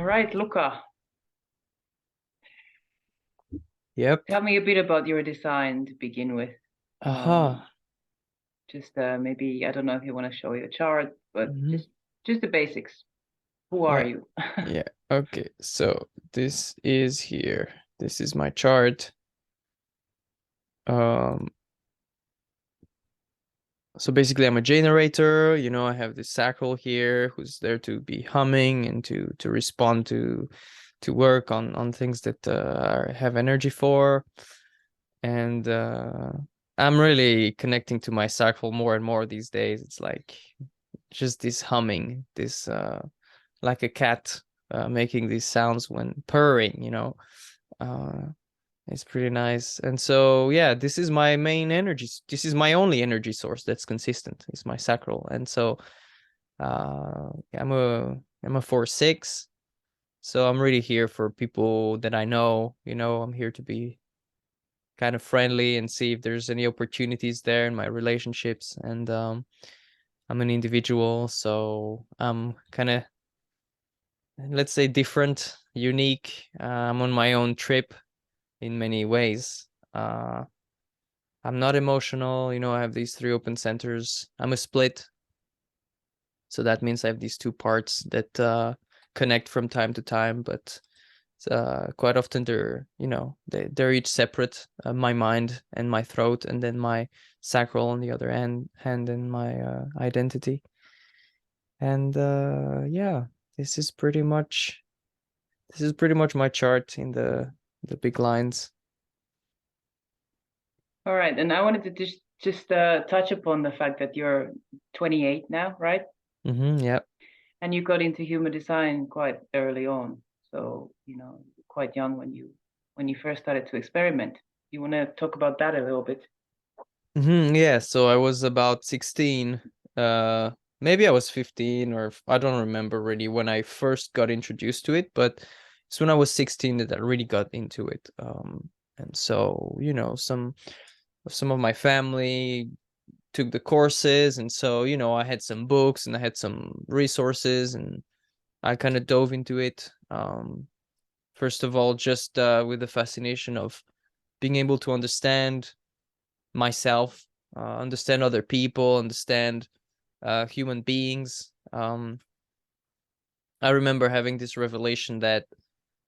right, Luca, Yep. tell me a bit about your design to begin with. Um, Aha. just maybe I don't know if you want to show your chart, but hmm just the basics. Who are Yeah. you? Yeah. Okay. So this is here. This is my chart. Um, so basically I'm a generator, I have this sacral here who's there to be humming and to respond to work on things that I have energy for. And I'm really connecting to my sacral more and more these days. It's like just this humming, this like a cat making these sounds when purring. Uh, it's pretty nice. And so, yeah, this is my main energy. This is my only energy source that's consistent. It's my sacral. And so, I'm a 4/6. So I'm really here for people that I know. I'm here to be kind of friendly and see if there's any opportunities there in my relationships. And I'm an individual, so I'm kind of, let's say, different, unique. I'm on my own trip in many ways. I'm not emotional. I have these three open centers. I'm a split. So that means I have these two parts that connect from time to time, but quite often they're each separate. My mind and my throat, and then my sacral on the other hand and my identity. And yeah, this is pretty much my chart in the big lines. All right, and I wanted to just touch upon the fact that you're 28 now, right? Yeah. And you got into human design quite early on, so quite young when you first started to experiment. You want to talk about that a little bit? Yeah, so I was about 16. Maybe I was 15, or I don't remember really when I first got introduced to it, but it's when I was 16 that I really got into it. And so, some of my family took the courses, and so, I had some books and I had some resources, and I kind of dove into it. First of all, just with the fascination of being able to understand myself, understand other people, understand human beings. I remember having this revelation that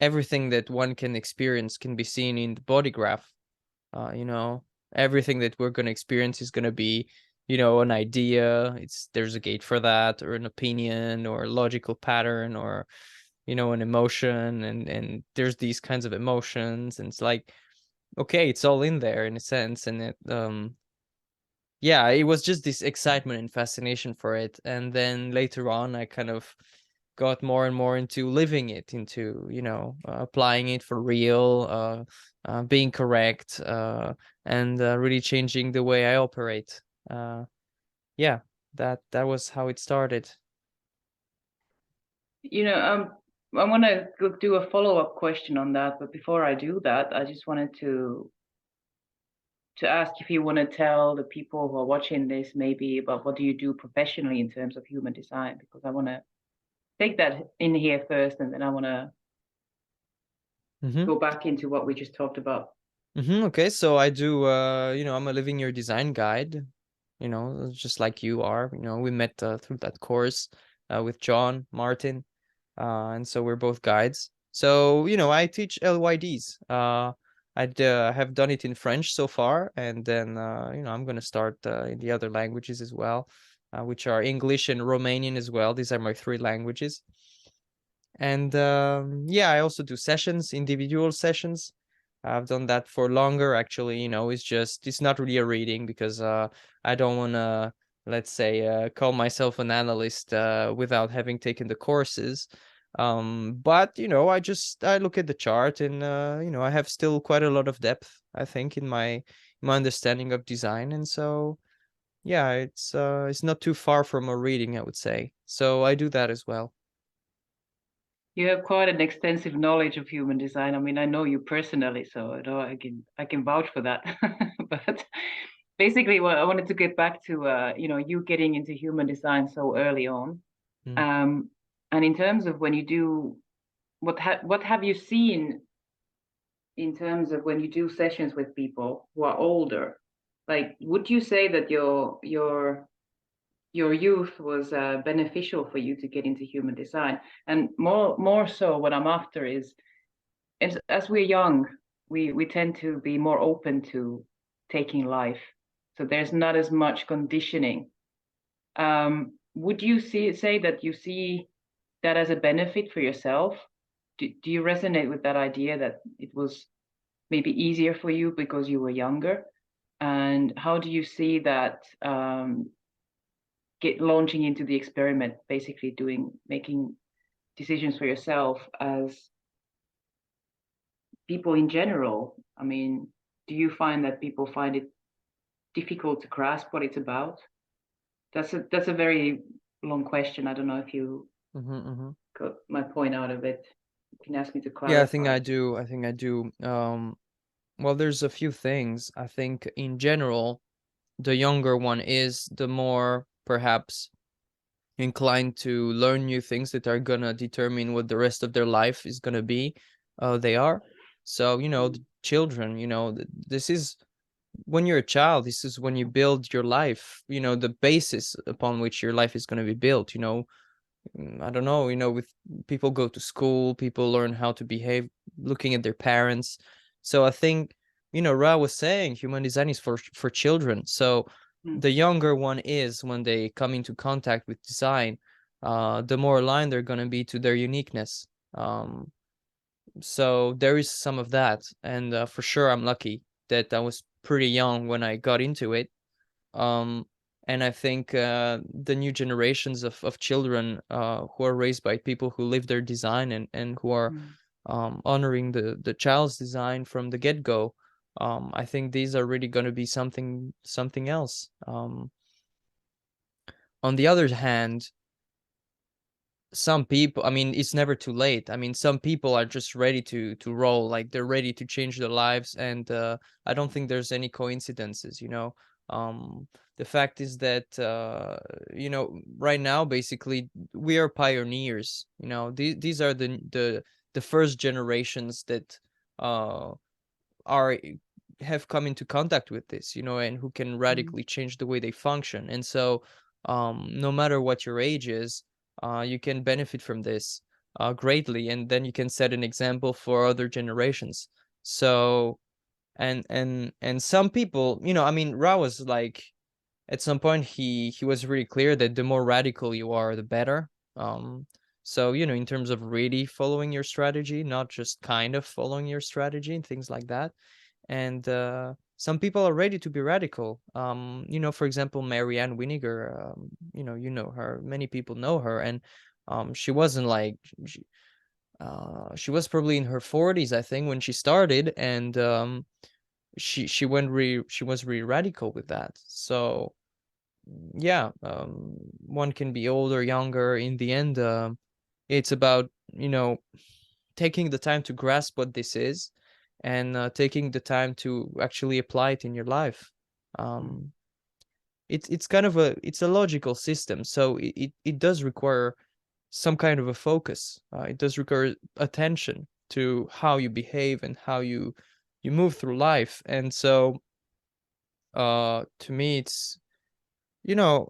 everything that one can experience can be seen in the body graph. Uh, you know, Everything that we're going to experience is going to be, an idea. There's a gate for that, or an opinion, or a logical pattern, or an emotion, and there's these kinds of emotions, and it's like, okay, it's all in there in a sense, and yeah, it was just this excitement and fascination for it. And then later on, I kind of got more and more into living it, into, applying it for real, being correct, and really changing the way I operate. Yeah, that was how it started. You know, I want to do a follow-up question on that, but before I do that, I just wanted to ask if you want to tell the people who are watching this maybe about what do you do professionally in terms of human design, because I want to take that in here first, and then I want to Mm-hmm. go back into what we just talked about. Okay, so I do, I'm a living your design guide, just like you are. We met through that course with John Martin. And so we're both guides. So, I teach LYDs. Have done it in French so far, and then, I'm going to start in the other languages as well, which are English and Romanian as well. These are my three languages. And yeah, I also do sessions, individual sessions. I've done that for longer, actually. It's not really a reading because I don't want to, let's say, call myself an analyst without having taken the courses. But I look at the chart, and I have still quite a lot of depth, I think, in my understanding of design. And so yeah, it's not too far from a reading, I would say. So I do that as well. You have quite an extensive knowledge of human design. I mean, I know you personally, so I know I can vouch for that. But basically, what I wanted to get back to, you getting into human design so early on. Mm. Um, and in terms of when you do what have you seen in terms of when you do sessions with people who are older? Like, would you say that your youth was beneficial for you to get into human design? And more so, what I'm after is, as we're young, we tend to be more open to taking life, so there's not as much conditioning. Would you say that you see that as a benefit for yourself? Do you resonate with that idea that it was maybe easier for you because you were younger? And how do you see that get launching into the experiment, basically making decisions for yourself as people in general? I mean, do you find that people find it difficult to grasp what it's about? That's a very long question. I don't know if you got my point out of it. You can ask me to Yeah, I think clarify. I do. I think I do. Well, there's a few things. I think in general, the younger one is, the more perhaps inclined to learn new things that are gonna determine what the rest of their life is gonna be. They are. So, the children, this is when you're a child, this is when you build your life, the basis upon which your life is gonna be built. I don't know, with people go to school, people learn how to behave looking at their parents. So I think, Ra was saying human design is for children. So Mm, the younger one is, when they come into contact with design, the more aligned they're going to be to their uniqueness. So there is some of that. And for sure, I'm lucky that I was pretty young when I got into it. um, and I think the new generations of children who are raised by people who live their design, and who are mm, honoring the child's design from the get-go, I think these are really going to be something else. On the other hand, some people, I mean, it's never too late. I mean, some people are just ready to roll, like they're ready to change their lives. And I don't think there's any coincidences. um the fact is that right now, basically, we are pioneers. These are the first generations that uh are have come into contact with this, and who can mm, radically change the way they function. And so, no matter what your age is, you can benefit from this greatly, and then you can set an example for other generations. So, and some people, I mean, Ra was like, at some point, he was really clear that the more radical you are, the better. So, in terms of really following your strategy, not just kind of following your strategy and things like that. And some people are ready to be radical. For example, Marianne Winiger. You know her. Many people know her, and she wasn't like she was probably in her 40s, I think, when she started, and she was really radical with that. So yeah, one can be older, younger. In the end, it's about taking the time to grasp what this is, and taking the time to actually apply it in your life. mm, um it's kind of a logical system, so it does require some kind of a focus. It does require attention to how you behave and how you move through life. And so to me, you know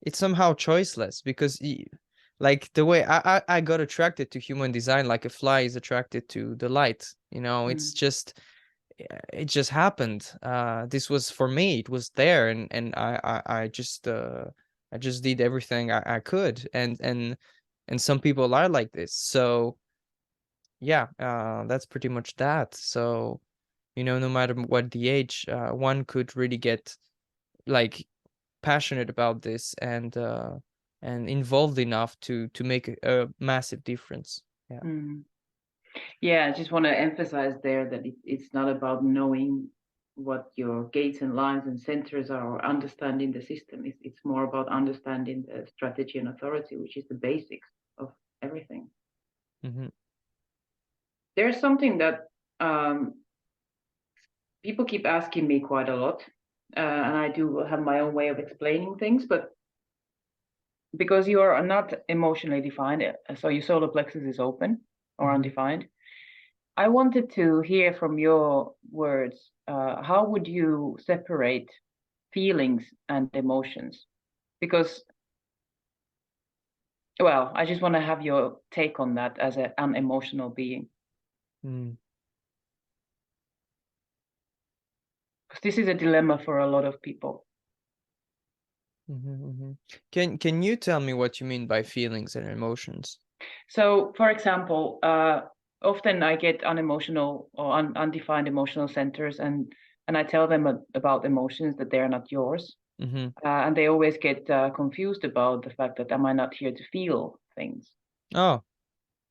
it's somehow choiceless, because like the way I got attracted to human design, like a fly is attracted to the light. It's mm, just, it just happened. This was for me, it was there, and I just did everything I could. And some people are like this. So yeah, that's pretty much that. So no matter what the age, one could really get like passionate about this, and involved enough to make a massive difference. Yeah. mm. Yeah, I just want to emphasize there that it's not about knowing what your gates and lines and centers are, or understanding the system. It's more about understanding the strategy and authority, which is the basics of everything. Hmm. There's something that people keep asking me quite a lot, and I do have my own way of explaining things, but because you are not emotionally defined, so your solar plexus is open or undefined. I wanted to hear from your words, how would you separate feelings and emotions? Because, well, I just want to have your take on that as an emotional being. Mm. Because this is a dilemma for a lot of people. Can you tell me what you mean by feelings and emotions? So, for example, often I get unemotional or undefined emotional centers, and I tell them about emotions that they are not yours, and they always get confused about the fact that am I not here to feel things? Oh,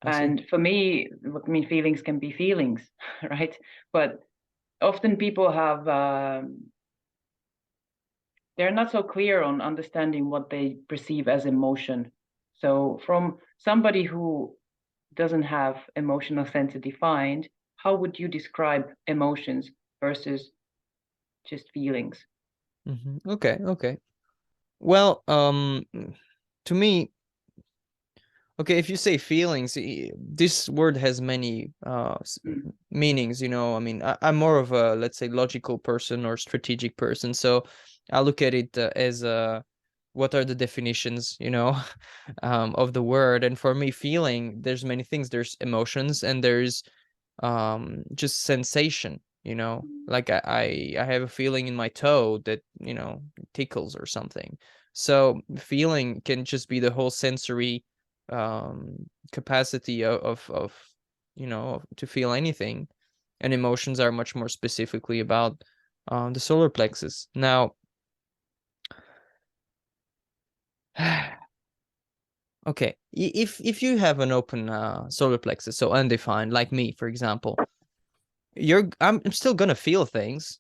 I see. And for me, I mean, feelings can be feelings, right? But often people have they're not so clear on understanding what they perceive as emotion. So from somebody who doesn't have emotional center defined, how would you describe emotions versus just feelings? Okay, okay. Well, to me, okay, if you say feelings, this word has many meanings, you know. I mean, I'm more of a, let's say, logical person or strategic person, so I look at it as what are the definitions, you know, of the word. And for me, feeling, there's many things. There's emotions and there's just sensation, you know, like I have a feeling in my toe that, you know, tickles or something. So feeling can just be the whole sensory capacity of you know, to feel anything. And emotions are much more specifically about the solar plexus. Now okay, if you have an open solar plexus, so undefined, like me for example, I'm still gonna feel things.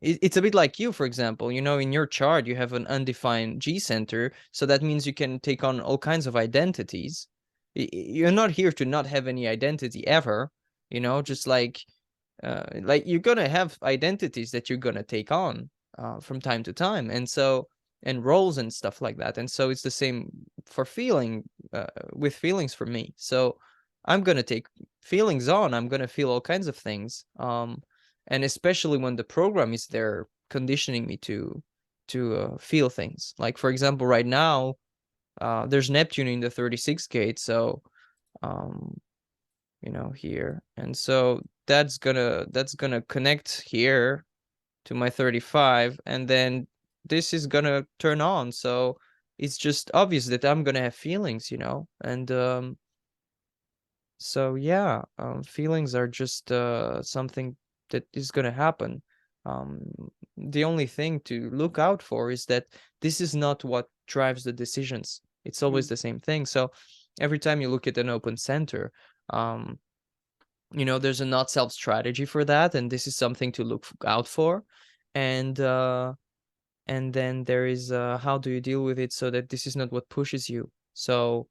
It's a bit like you, for example. You know, in your chart, you have an undefined G center, so that means you can take on all kinds of identities. You're not here to not have any identity ever. You know, just like you're gonna have identities that you're gonna take on from time to time, and so and roles and stuff like that. And so it's the same for feeling with feelings for me. So I'm gonna take feelings on. I'm gonna feel all kinds of things. And especially when the program is there conditioning me to feel things. Like for example, right now there's Neptune in the 36th gate, so um, you know, here, and so that's gonna connect here to my 35, and then this is gonna turn on. So it's just obvious that I'm gonna have feelings, you know, and so yeah, feelings are just something that is gonna happen. Um, the only thing to look out for is that this is not what drives the decisions. It's always the same thing. So every time you look at an open center, um, you know, there's a not self strategy for that, and this is something to look out for. And and then there is how do you deal with it so that this is not what pushes you. So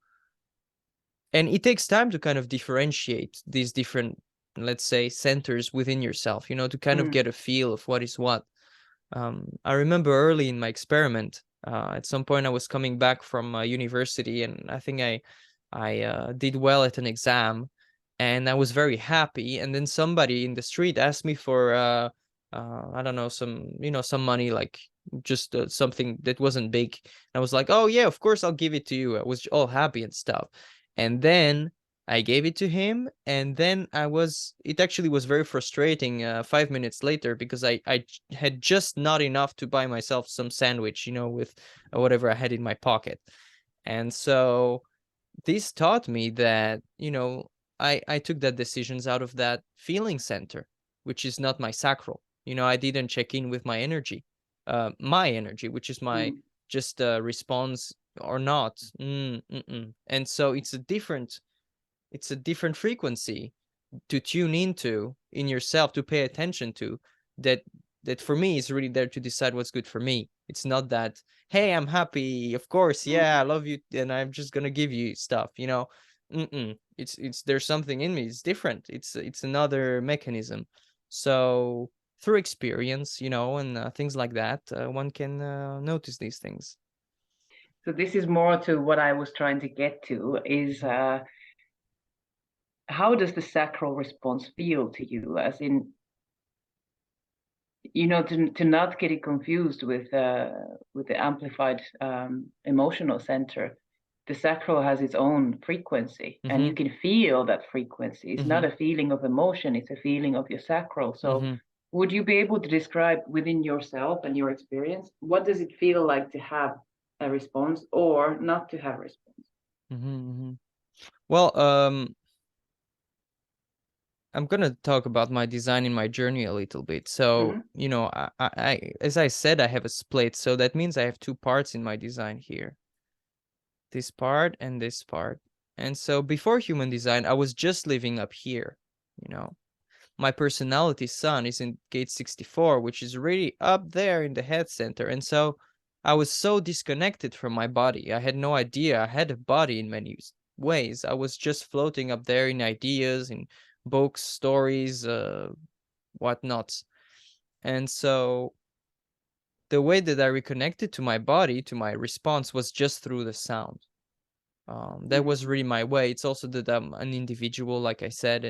and it takes time to kind of differentiate these different, let's say, centers within yourself, you know, to kind of get a feel of what is what. I remember early in my experiment, at some point I was coming back from university, and I think I did well at an exam, and I was very happy. And then somebody in the street asked me for I don't know, some, you know, some money, like just something that wasn't big. I was like, oh yeah, of course I'll give it to you. I was all happy and stuff. And then I gave it to him, and then it actually was very frustrating 5 minutes later, because had just not enough to buy myself some sandwich, you know, with whatever I had in my pocket. And so this taught me that, you know, I took that decisions out of that feeling center, which is not my sacral. You know, I didn't check in with my energy, which is my just response or not. And so it's a different frequency to tune into in yourself, to pay attention to, that for me is really there to decide what's good for me. It's not that, hey, I'm happy, of course, yeah, I love you, and I'm just gonna give you stuff, you know. It's there's something in me, it's different, it's another mechanism. So through experience, you know, and things like that, one can notice these things. So this is more to what I was trying to get to is how does the sacral response feel to you? As in, to not get it confused with the amplified emotional center. The sacral has its own frequency, and you can feel that frequency. It's not a feeling of emotion; it's a feeling of your sacral. So, would you be able to describe within yourself and your experience what does it feel like to have a response or not to have a response? Well, I'm gonna talk about my design in my journey a little bit. So, as I said, I have a split. So that means I have two parts in my design here. This part and this part. And so before human design, I was just living up here, you know. My personality sun is in gate 64, which is really up there in the head center. And so I was so disconnected from my body. I had no idea I had a body in many ways. I was just floating up there in ideas, in books, stories, whatnot. And so the way that I reconnected to my body, to my response, was just through the sound. That was really my way. It's also that I'm an individual, like I said,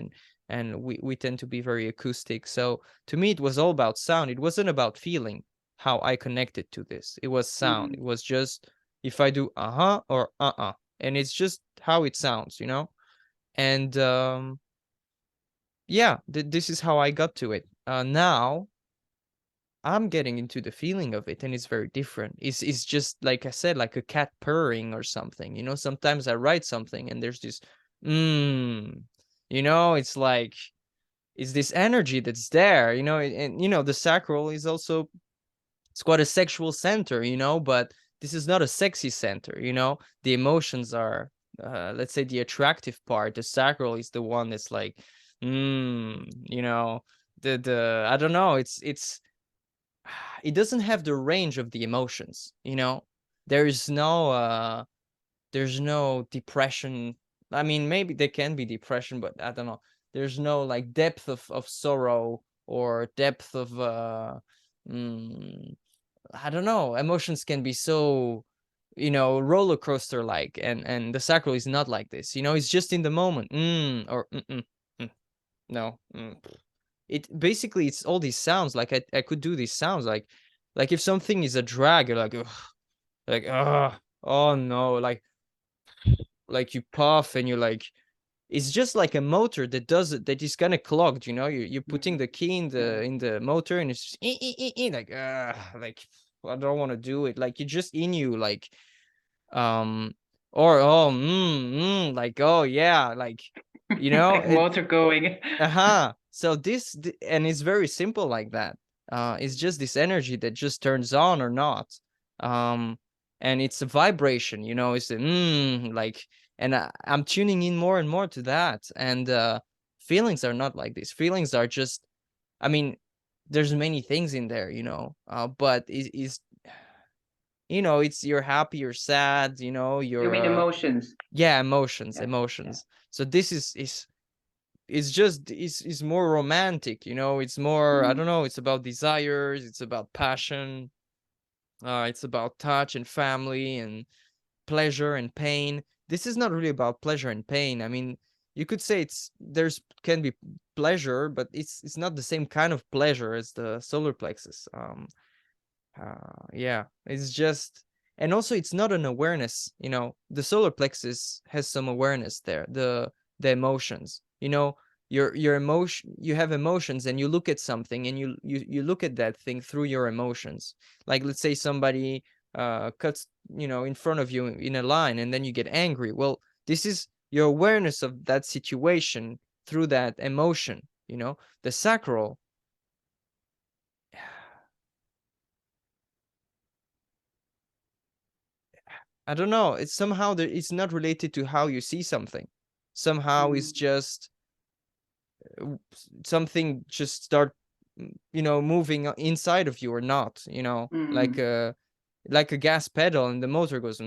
and we tend to be very acoustic. So to me, it was all about sound. It wasn't about feeling how I connected to this. It was sound. It was just if I do uh-huh or uh-uh, and it's just how it sounds, you know. And yeah, this is how I got to it. Now I'm getting into the feeling of it, and it's very different. It's just like I said, like a cat purring or something. You know, sometimes I write something and there's this, mm, it's like it's this energy that's there. And the sacral is also it's quite a sexual center. But this is not a sexy center. The emotions are, let's say, the attractive part. The sacral is the one that's like, mm, you know, the I don't know. It doesn't have the range of the emotions. There's no depression. I mean, maybe there can be depression, but I don't know. There's no like depth of sorrow or depth of mm, I don't know. Emotions can be so roller coaster like, and the sacral is not like this. It's just in the moment. Or mm, no. It basically it's all these sounds. Like I could do these sounds like if something is a drag, you're like ugh, like oh no, like you puff and you're like it's just like a motor that does it, that is kind of clogged. You're putting the key in the motor and it's just like like I don't want to do it. Like you're just in you like um or like oh yeah, like Like it. motor going. So and it's very simple like that. It's just this energy that just turns on or not. Um, and it's a vibration, it's a like, and I'm tuning in more and more to that. And feelings are not like this. Feelings are just, I mean, there's many things in there, but it's you're happy, you're sad, You you're mean emotions? yeah, emotions, Yeah, yeah. emotions. So this is it's just it's more romantic. It's more, I don't know, it's about desires, it's about passion, it's about touch and family and pleasure and pain. This is not really about pleasure and pain. I mean, you could say there's can be pleasure, but it's not the same kind of pleasure as the solar plexus. Yeah, it's just, and also it's not an awareness. The solar plexus has some awareness there. The emotions. Your emotion. You have emotions, and you look at something, and you look at that thing through your emotions. Like let's say somebody cuts in front of you in a line, and then you get angry. Well, this is your awareness of that situation through that emotion. The sacral. I don't know. It's somehow it's not related to how you see something. Somehow it's just something just start moving inside of you or not. Like a gas pedal and the motor goes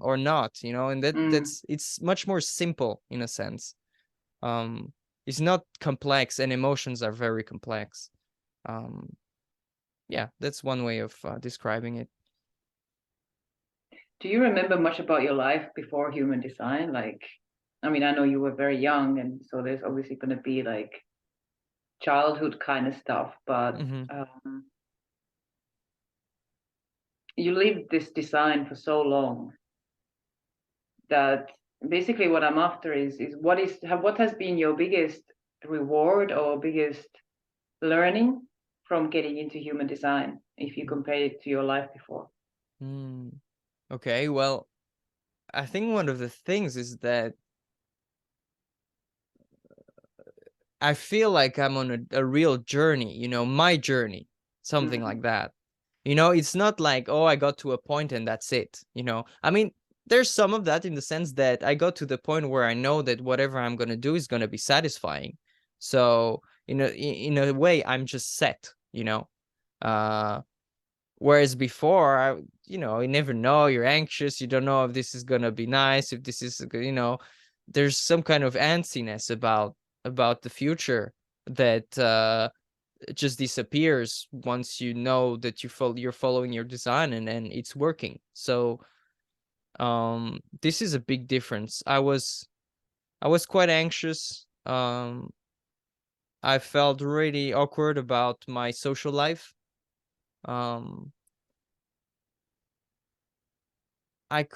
or not. And that's it's much more simple in a sense. Um, it's not complex, and emotions are very complex. Um, yeah, that's one way of describing it. Do you remember much about your life before human design? Like, I mean, I know you were very young, and so there's obviously going to be like childhood kind of stuff, but Mm-hmm. you lived this design for so long that basically what I'm after is what has been your biggest reward or biggest learning from getting into human design if you compare it to your life before? Mm. Okay, well, I think one of the things is that I feel like I'm on a real journey, my journey, something Mm-hmm. like that. It's not like, oh, I got to a point and that's it. I mean, there's some of that in the sense that I got to the point where I know that whatever I'm going to do is going to be satisfying. So, in a way, I'm just set. Uh, Whereas before, you never know, you're anxious, you don't know if this is going to be nice, if this is, there's some kind of antsiness about the future that just disappears once you know that you're following your design and it's working. So this is a big difference. I was quite anxious. I felt really awkward about my social life. um I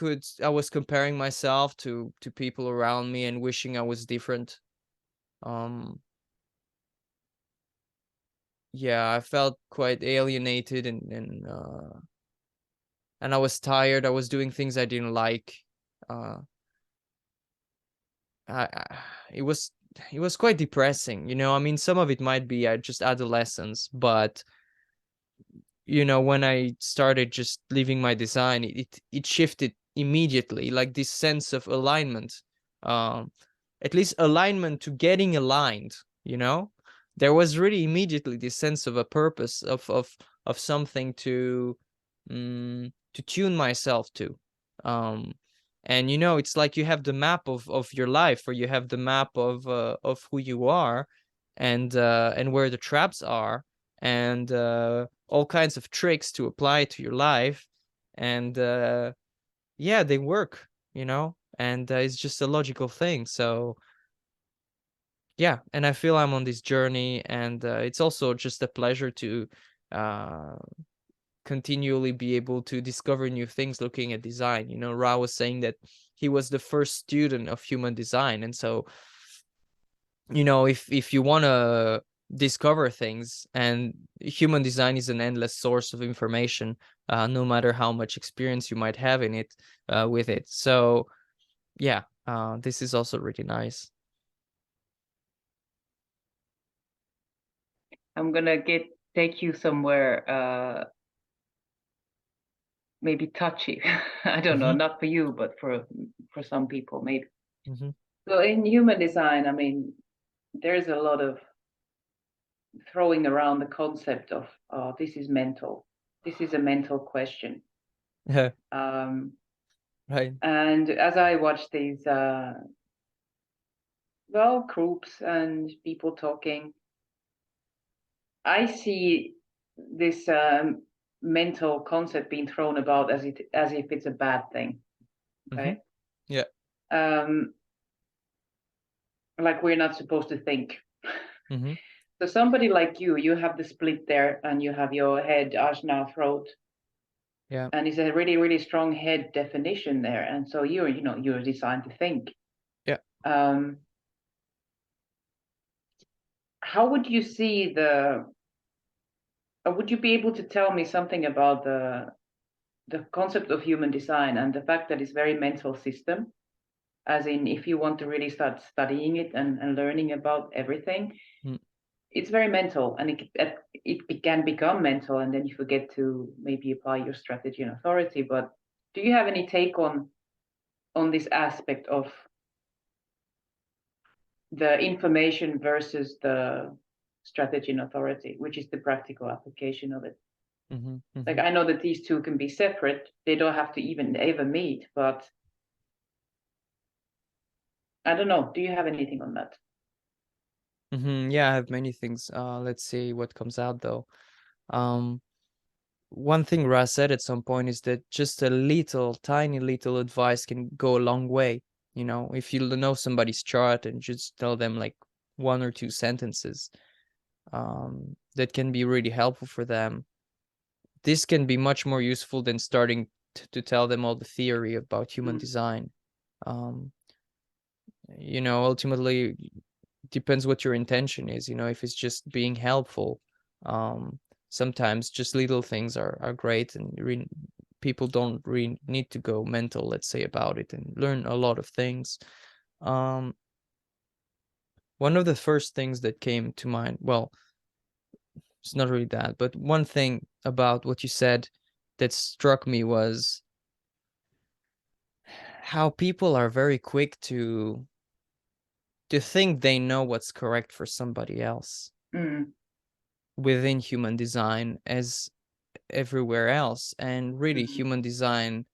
was comparing myself to people around me and wishing I was different. um yeah, I felt quite alienated and I was tired. I was doing things I didn't like. Uh, I it was quite depressing. I mean, some of it might be just adolescence, but when I started just leaving my design, it shifted immediately, like this sense of alignment. Um, at least alignment to getting aligned. You know, there was really immediately this sense of a purpose of something to tune myself to. Um, and it's like you have the map of your life, or you have the map of who you are, and where the traps are, and all kinds of tricks to apply to your life. And yeah, they work. And it's just a logical thing. So yeah, and I feel I'm on this journey, and it's also just a pleasure to uh continually be able to discover new things looking at design. Ra was saying that he was the first student of human design, and so if you want to discover things, and human design is an endless source of information, no matter how much experience you might have in it, with it. So yeah, this is also really nice. I'm gonna take you somewhere maybe touchy. I don't know, Hmm. not for you, but for some people maybe. Hmm. So in human design, I mean, there's a lot of throwing around the concept of, oh, this is mental. This is a mental question. Yeah. Um, Right. and as I watch these, well, groups and people talking, I see this mental concept being thrown about as if it's a bad thing. Hmm. Okay, Yeah. um, like we're not supposed to think. Hmm. So somebody like you have the split there, and you have your head, ajna, throat, Yeah. and it's a really, really strong head definition there. And so you're designed to think. Yeah. Um, how would you see or would you be able to tell me something about the concept of human design and the fact that it's very mental system? As in, if you want to really start studying it and learning about everything, Mm. it's very mental, and it can become mental, and then you forget to maybe apply your strategy and authority. But do you have any take on this aspect of the information versus the strategy and authority, which is the practical application of it? Hmm. Like, Hmm. I know that these two can be separate; they don't have to even ever meet. But I don't know. Do you have anything on that? Yeah, I have many things. Let's see what comes out though. um one thing Ra said at some point is that just a little, tiny little advice can go a long way. You know, if you know somebody's chart and just tell them like 1 or 2 sentences, that can be really helpful for them. This can be much more useful than starting to tell them all the theory about human design. Um, you know, ultimately depends what your intention is. You know, if it's just being helpful, um, sometimes just little things are great, and people don't really need to go mental, let's say, about it and learn a lot of things. Um, one of the first things that came to mind, well, it's not really that, but one thing about what you said that struck me was how people are very quick to think they know what's correct for somebody else within human design as everywhere else. And really, human design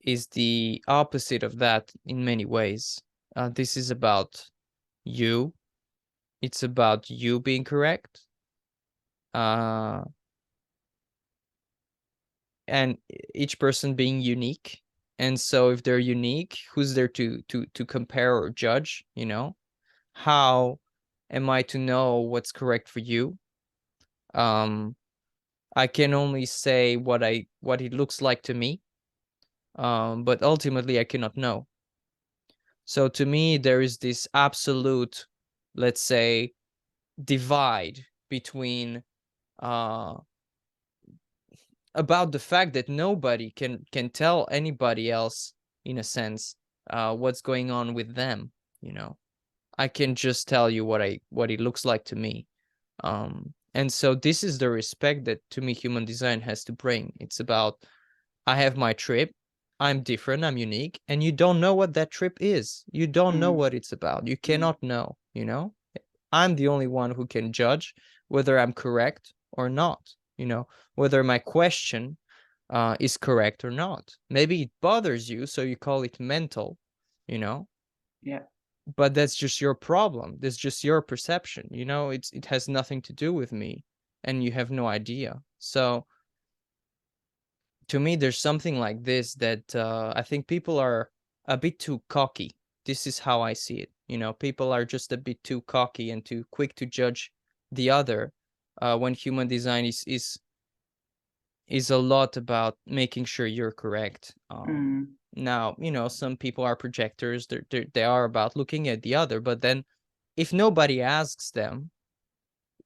is the opposite of that in many ways. This is about you. It's about you being correct. Uh, and each person being unique. And so if they're unique, who's there to compare or judge, you know? How am I to know what's correct for you? Um, I can only say what it looks like to me. But ultimately I cannot know. So to me, there is this absolute, let's say, divide between uh about the fact that nobody can tell anybody else, in a sense, what's going on with them. You know, I can just tell you what it looks like to me. And so this is the respect that to me human design has to bring. It's about, I have my trip, I'm different, I'm unique, and you don't know what that trip is. You don't know what it's about. You cannot know, you know? I'm the only one who can judge whether I'm correct or not, you know, whether my question is correct or not. Maybe it bothers you, so you call it mental, you know, Yeah. but that's just your problem. That's just your perception, you know, it has nothing to do with me, and you have no idea. So to me, there's something like this that I think people are a bit too cocky. This is how I see it. You know, people are just a bit too cocky and too quick to judge the other, when human design is a lot about making sure you're correct. Now, you know, some people are projectors. They are about looking at the other, but then if nobody asks them,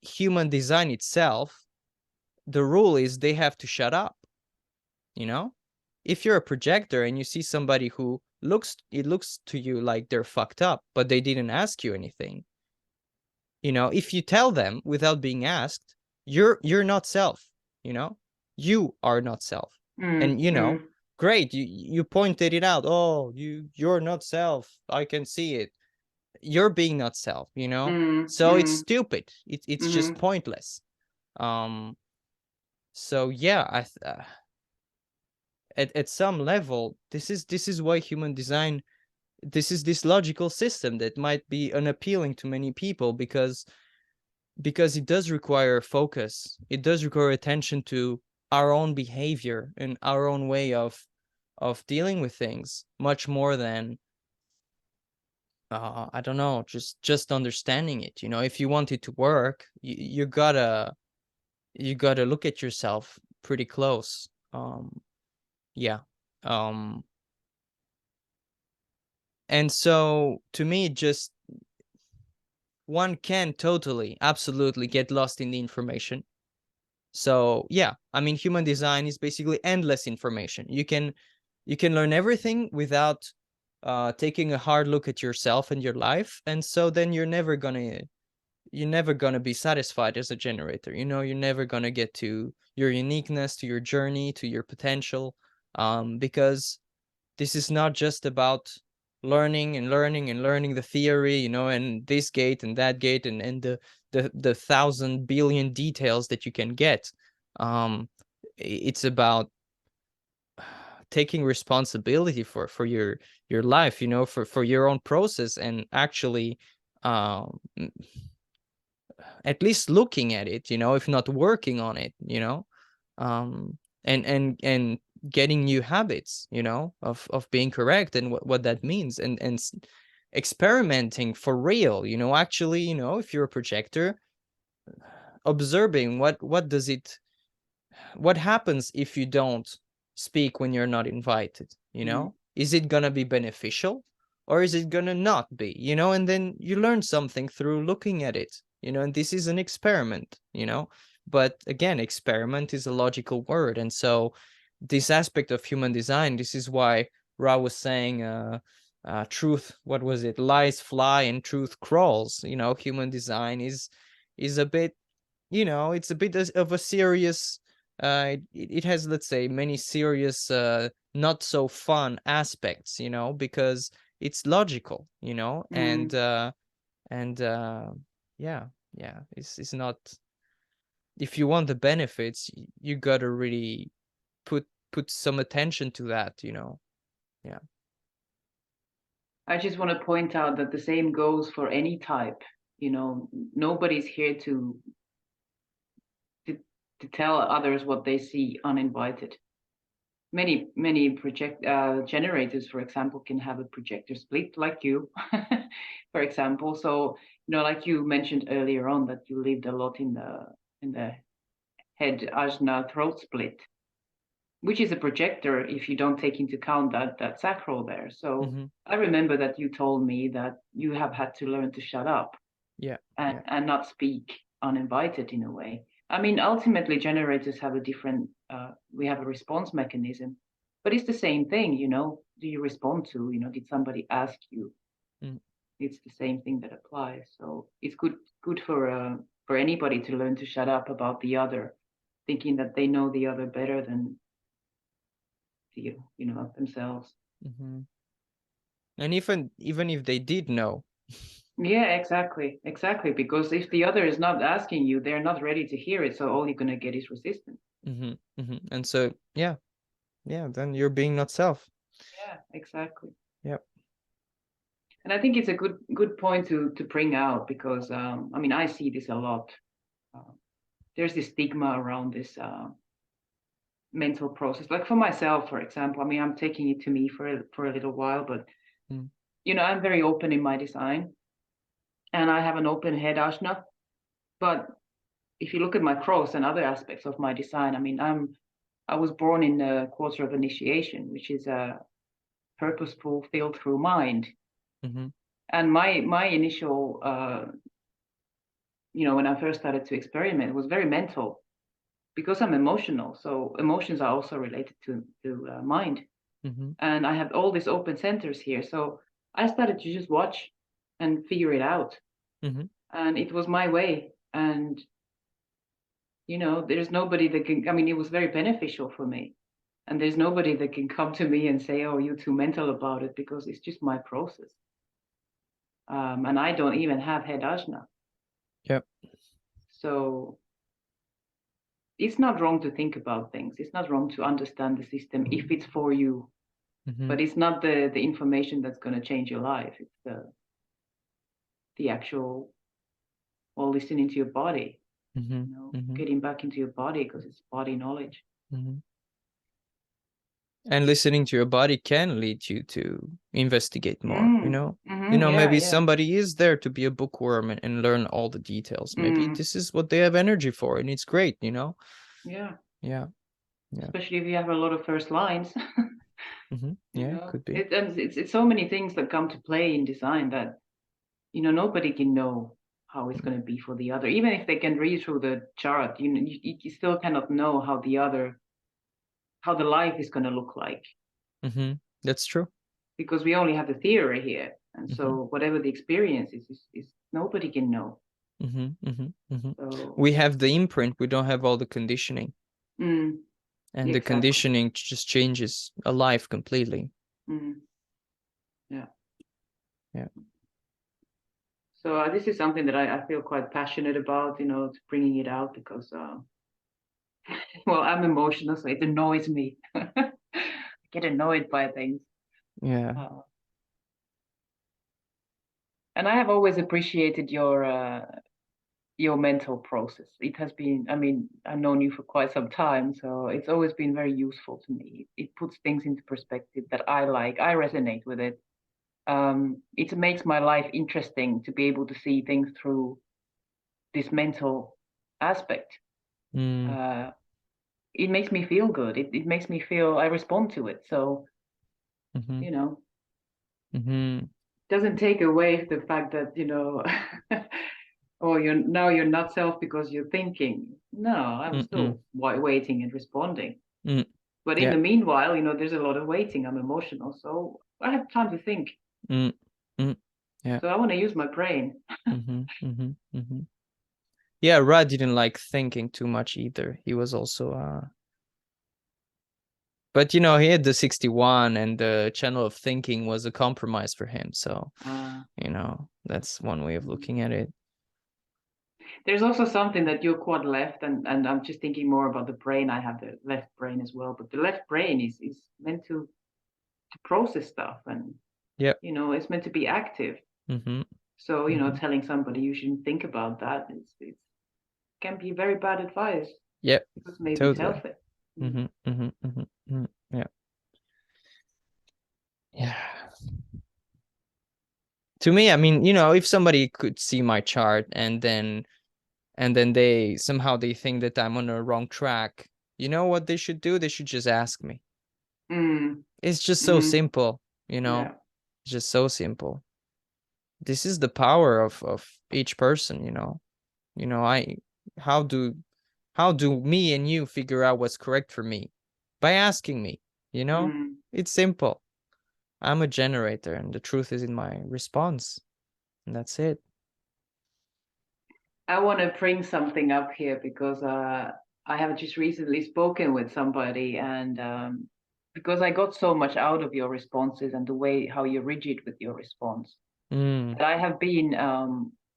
human design itself, the rule is they have to shut up. You know, if you're a projector and you see somebody who looks to you like they're fucked up, but they didn't ask you anything, you know, if you tell them without being asked, you're not self, you know, you are not self. And you know, great, you pointed it out. Oh, you're not self, I can see it. You're being not self, you know. So it's stupid, it's just pointless. um so yeah, at some level, this is why human design, this is this logical system that might be unappealing to many people, because it does require focus, it does require attention to our own behavior and our own way of dealing with things, much more than I don't know, just understanding it. You know, if you want it to work, you gotta look at yourself pretty close. Yeah. um And so to me, just one can totally, absolutely get lost in the information. So yeah, I mean, human design is basically endless information. You can learn everything without taking a hard look at yourself and your life. And so then you're never gonna be satisfied as a generator. You know, you're never gonna get to your uniqueness, to your journey, to your potential, because this is not just about learning and learning and learning the theory, you know, and this gate and that gate, and the 1,000 billion details that you can get. It's about taking responsibility for your life, you know, for your own process, and actually um at least looking at it, you know, if not working on it, you know. and getting new habits, you know, of being correct and what that means, and experimenting for real, you know, actually, you know, if you're a projector, observing what does it, what happens if you don't speak when you're not invited, you Mm. know? Is it gonna be beneficial or is it gonna not be, you know? And then you learn something through looking at it, you know, and this is an experiment, you know? But again, experiment is a logical word. And so this aspect of human design, this is why Ra was saying, truth, what was it? Lies fly and truth crawls. You know, human design is a bit, you know, it's a bit of a serious, it has, let's say, many serious, not so fun aspects, you know, because it's logical, you know, Mm. and yeah, yeah, it's not, if you want the benefits, you gotta really put some attention to that, you know. Yeah. I just want to point out that the same goes for any type. You know, nobody's here to, to tell others what they see uninvited. Many project generators, for example, can have a projector split like you, for example. So, you know, like you mentioned earlier on, that you lived a lot in the head ajna throat split, which is a projector if you don't take into account that sacral there. So Mm-hmm. I remember that you told me that you have had to learn to shut up Yeah. and, Yeah. and not speak uninvited in a way. I mean, ultimately, generators have a different, we have a response mechanism, but it's the same thing, you know. Do you respond to, you know, did somebody ask you? Mm, It's the same thing that applies. So it's good for anybody to learn to shut up about the other, thinking that they know the other better than you know, themselves. mm-hmm. And even if they did know. Yeah, exactly. Because if the other is not asking you, they're not ready to hear it. So all you're gonna get is resistance. Mm-hmm. Mm-hmm. And so yeah, yeah, then you're being not self. Yeah, exactly. Yep. And I think it's a good point to bring out because I mean I see this a lot. Uh, there's this stigma around this mental process. Like for myself, for example, I mean I'm taking it to me for a little while, but Mm, you know I'm very open in my design, and I have an open head ashna. But if you look at my cross and other aspects of my design, I mean I was born in the quarter of initiation, which is a purposeful feel through mind. mm-hmm. And my initial you know, when I first started to experiment, it was very mental because I'm emotional. So emotions are also related to mind, Mm-hmm. and I have all these open centers here. So I started to just watch and figure it out, Mm-hmm. and it was my way. And you know, there's nobody that can. I mean, it was very beneficial for me, and there's nobody that can come to me and say, "Oh, you're too mental about it," because it's just my process. And I don't even have head ajna, Yep. so it's not wrong to think about things. It's not wrong to understand the system if it's for you, Mm-hmm. but it's not the information that's going to change your life. It's the actual, well, listening to your body, Mm-hmm. you know, Mm-hmm. getting back into your body because it's body knowledge. Mm-hmm. And listening to your body can lead you to investigate more, you know. You know, Yeah, maybe yeah. somebody is there to be a bookworm and learn all the details. Maybe Mm, this is what they have energy for, and it's great, you know. yeah. Yeah. Yeah. Especially if you have a lot of first lines. Mm-hmm. You Yeah, it know, could be. it's so many things that come to play in design that you know nobody can know how it's going to be for the other. Even if they can read through the chart, you still cannot know how the life is going to look like Mm-hmm. That's true. because we only have the theory here, and Mm-hmm. so whatever the experience is nobody can know. Mm-hmm. Mm-hmm. Mm-hmm. So We have the imprint, we don't have all the conditioning. mm, And the exactly. conditioning just changes a life completely. Mm, yeah. Yeah. So this is something that I feel quite passionate about, you know, bringing it out because well, I'm emotional, so it annoys me. I get annoyed by things. Yeah. Uh, and I have always appreciated your your mental process. It has been, I mean, I've known you for quite some time, so it's always been very useful to me. It puts things into perspective that I like. I resonate with it. It makes my life interesting to be able to see things through this mental aspect. Mm, It makes me feel good. It makes me feel I respond to it. So, mm-hmm, you know, mm-hmm, doesn't take away the fact that, oh, you're not self because you're thinking. No, I'm mm-mm, still waiting and responding. mm, But in yeah, the meanwhile, there's a lot of waiting. I'm emotional, so I have time to think. mm, mm, yeah, So I want to use my brain. mm-hmm, mm-hmm, mm-hmm. Yeah, Ra didn't like thinking too much either. He was also but he had the 61 and the channel of thinking was a compromise for him. So, Uh, that's one way of mm. looking at it. There's also something that you're quad left, and I'm just thinking more about the brain. I have the left brain as well, but the left brain is meant to process stuff, and Yeah. it's meant to be active. Mm-hmm. So Mm-hmm. telling somebody you shouldn't think about that it can be very bad advice Yeah, because maybe it's totally. healthy. Mm. Mm-hmm. Mm-hmm. Mm-hmm. Mm-hmm. Yeah. Yeah. To me, I mean, if somebody could see my chart and then they think that I'm on a wrong track, you know what they should do? They should just ask me. Mm. It's just so Mm. simple, Yeah. It's just so simple. This is the power of each person, I how do how do me and you figure out what's correct for me? By asking me, you know? Mm. It's simple. I'm a generator and the truth is in my response. And that's it. I want to bring something up here because I have just recently spoken with somebody, and because I got so much out of your responses and the way how you're rigid with your response, Mm. that I have been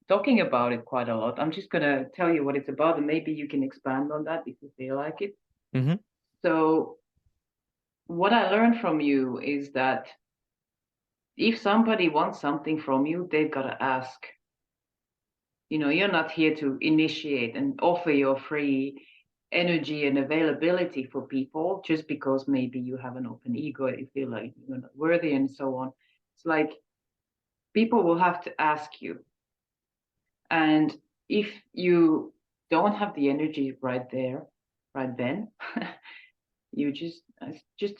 talking about it quite a lot. I'm just going to tell you what it's about, and maybe you can expand on that if you feel like it. Mm-hmm. So, what I learned from you is that if somebody wants something from you, they've got to ask. You're not here to initiate and offer your free energy and availability for people just because maybe you have an open ego, you feel like you're not worthy and so on. It's like people will have to ask you. And if you don't have the energy right there, right then, you just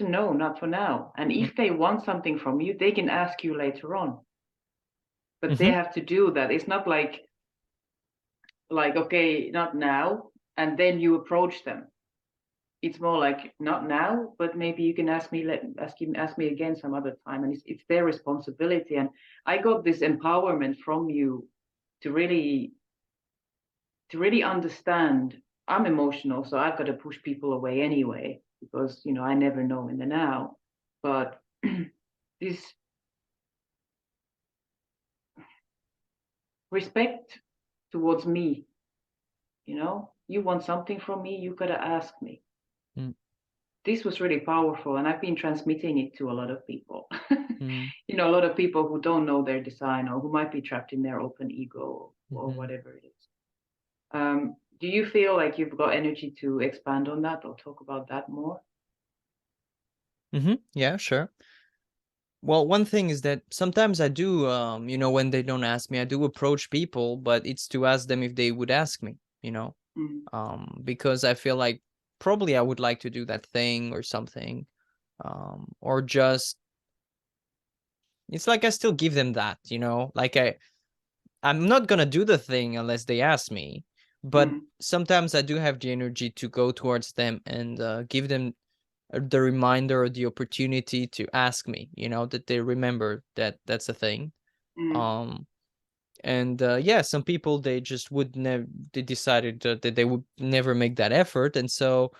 a no, not for now. And if they want something from you, they can ask you later on. But they Mm-hmm. have to do that. It's not like okay, not now, and then you approach them. It's more like not now, but maybe you can ask me again some other time, and it's their responsibility. And I got this empowerment from you to really understand. I'm emotional, so I've got to push people away anyway because I never know in the now. But this respect towards me, you want something from me, you got to ask me. Mm. This was really powerful, and I've been transmitting it to a lot of people. Mm. A lot of people who don't know their design or who might be trapped in their open ego or Mm-hmm. whatever it is. Do you feel like you've got energy to expand on that or talk about that more? Mm-hmm. Yeah, sure. Well, one thing is that sometimes I do, when they don't ask me, I do approach people, but it's to ask them if they would ask me, Mm, because I feel like probably I would like to do that thing or something, or just it's like I still give them that, like I'm not gonna do the thing unless they ask me, but mm, sometimes I do have the energy to go towards them and give them the reminder or the opportunity to ask me, that they remember that that's a thing. mm, Um, and yeah, some people they just would never, they decided that they would never make that effort. And so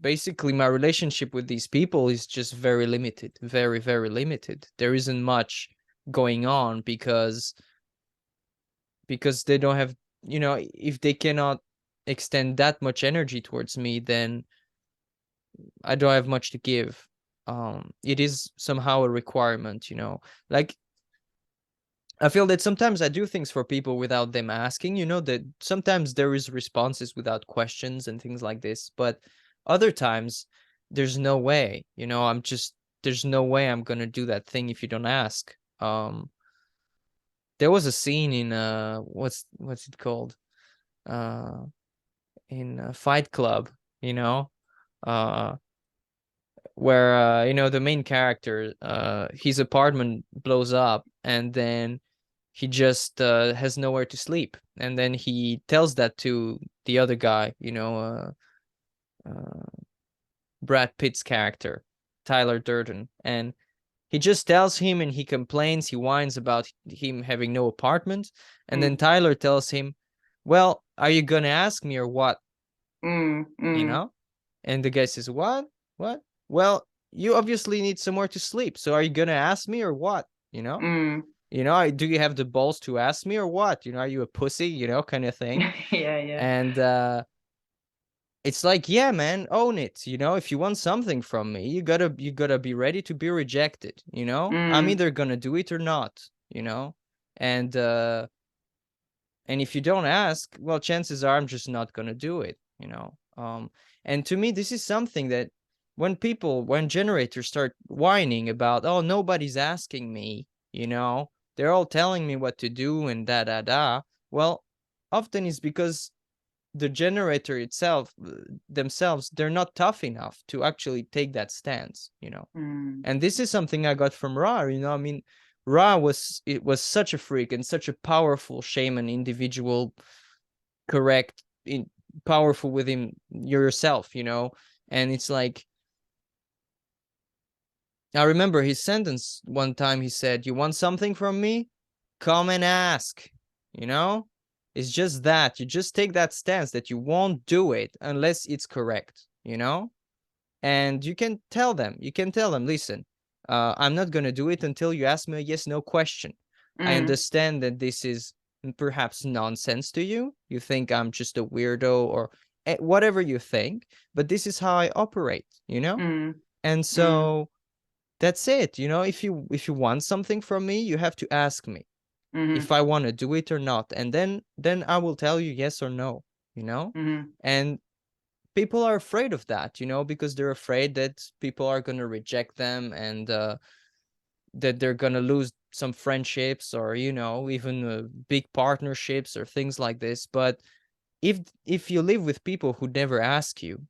basically my relationship with these people is just very limited, very, very limited. There isn't much going on because they don't have, if they cannot extend that much energy towards me, then I don't have much to give. It is somehow a requirement, like I feel that sometimes I do things for people without them asking, that sometimes there is responses without questions and things like this, but other times there's no way, there's no way I'm gonna do that thing if you don't ask. There was a scene in what's it called? Uh in Fight Club, you know, uh where the main character, his apartment blows up, and then he just has nowhere to sleep, and then he tells that to the other guy, uh, Brad Pitt's character, Tyler Durden, and he just tells him, and he complains, he whines about him having no apartment, and then Mm, Tyler tells him, well, are you gonna ask me or what? mm, you mm, know and the guy says, what? Well, you obviously need somewhere to sleep, so are you gonna ask me or what? mm. Do you have the balls to ask me or what? Are you a pussy, kind of thing. Yeah, yeah. And it's like, yeah, man, own it. If you want something from me, you gotta be ready to be rejected. I'm Mm, either gonna do it or not. And if you don't ask, well, chances are I'm just not gonna do it. And to me, this is something that when generators start whining about, oh, nobody's asking me, they're all telling me what to do and da da da. Well, often it's because the generator itself, themselves, they're not tough enough to actually take that stance. mm, And this is something I got from Ra. I mean, Ra was such a freak and such a powerful shaman individual, correct, powerful within yourself. And it's like, I remember his sentence one time. He said, "You want something from me? Come and ask." You know, it's just that you just take that stance that you won't do it unless it's correct. And you can tell them, listen, I'm not going to do it until you ask me a yes no question. I mm, understand that this is perhaps nonsense to you. You think I'm just a weirdo, or whatever you think, but this is how I operate. mm, And mm, so that's it. If you want something from me, you have to ask me mhm, if I want to do it or not, and then I will tell you yes or no. you know mhm, and people are afraid of that, because they're afraid that people are going to reject them, and that they're going to lose some friendships, or even big partnerships or things like this. But if you live with people who never ask you,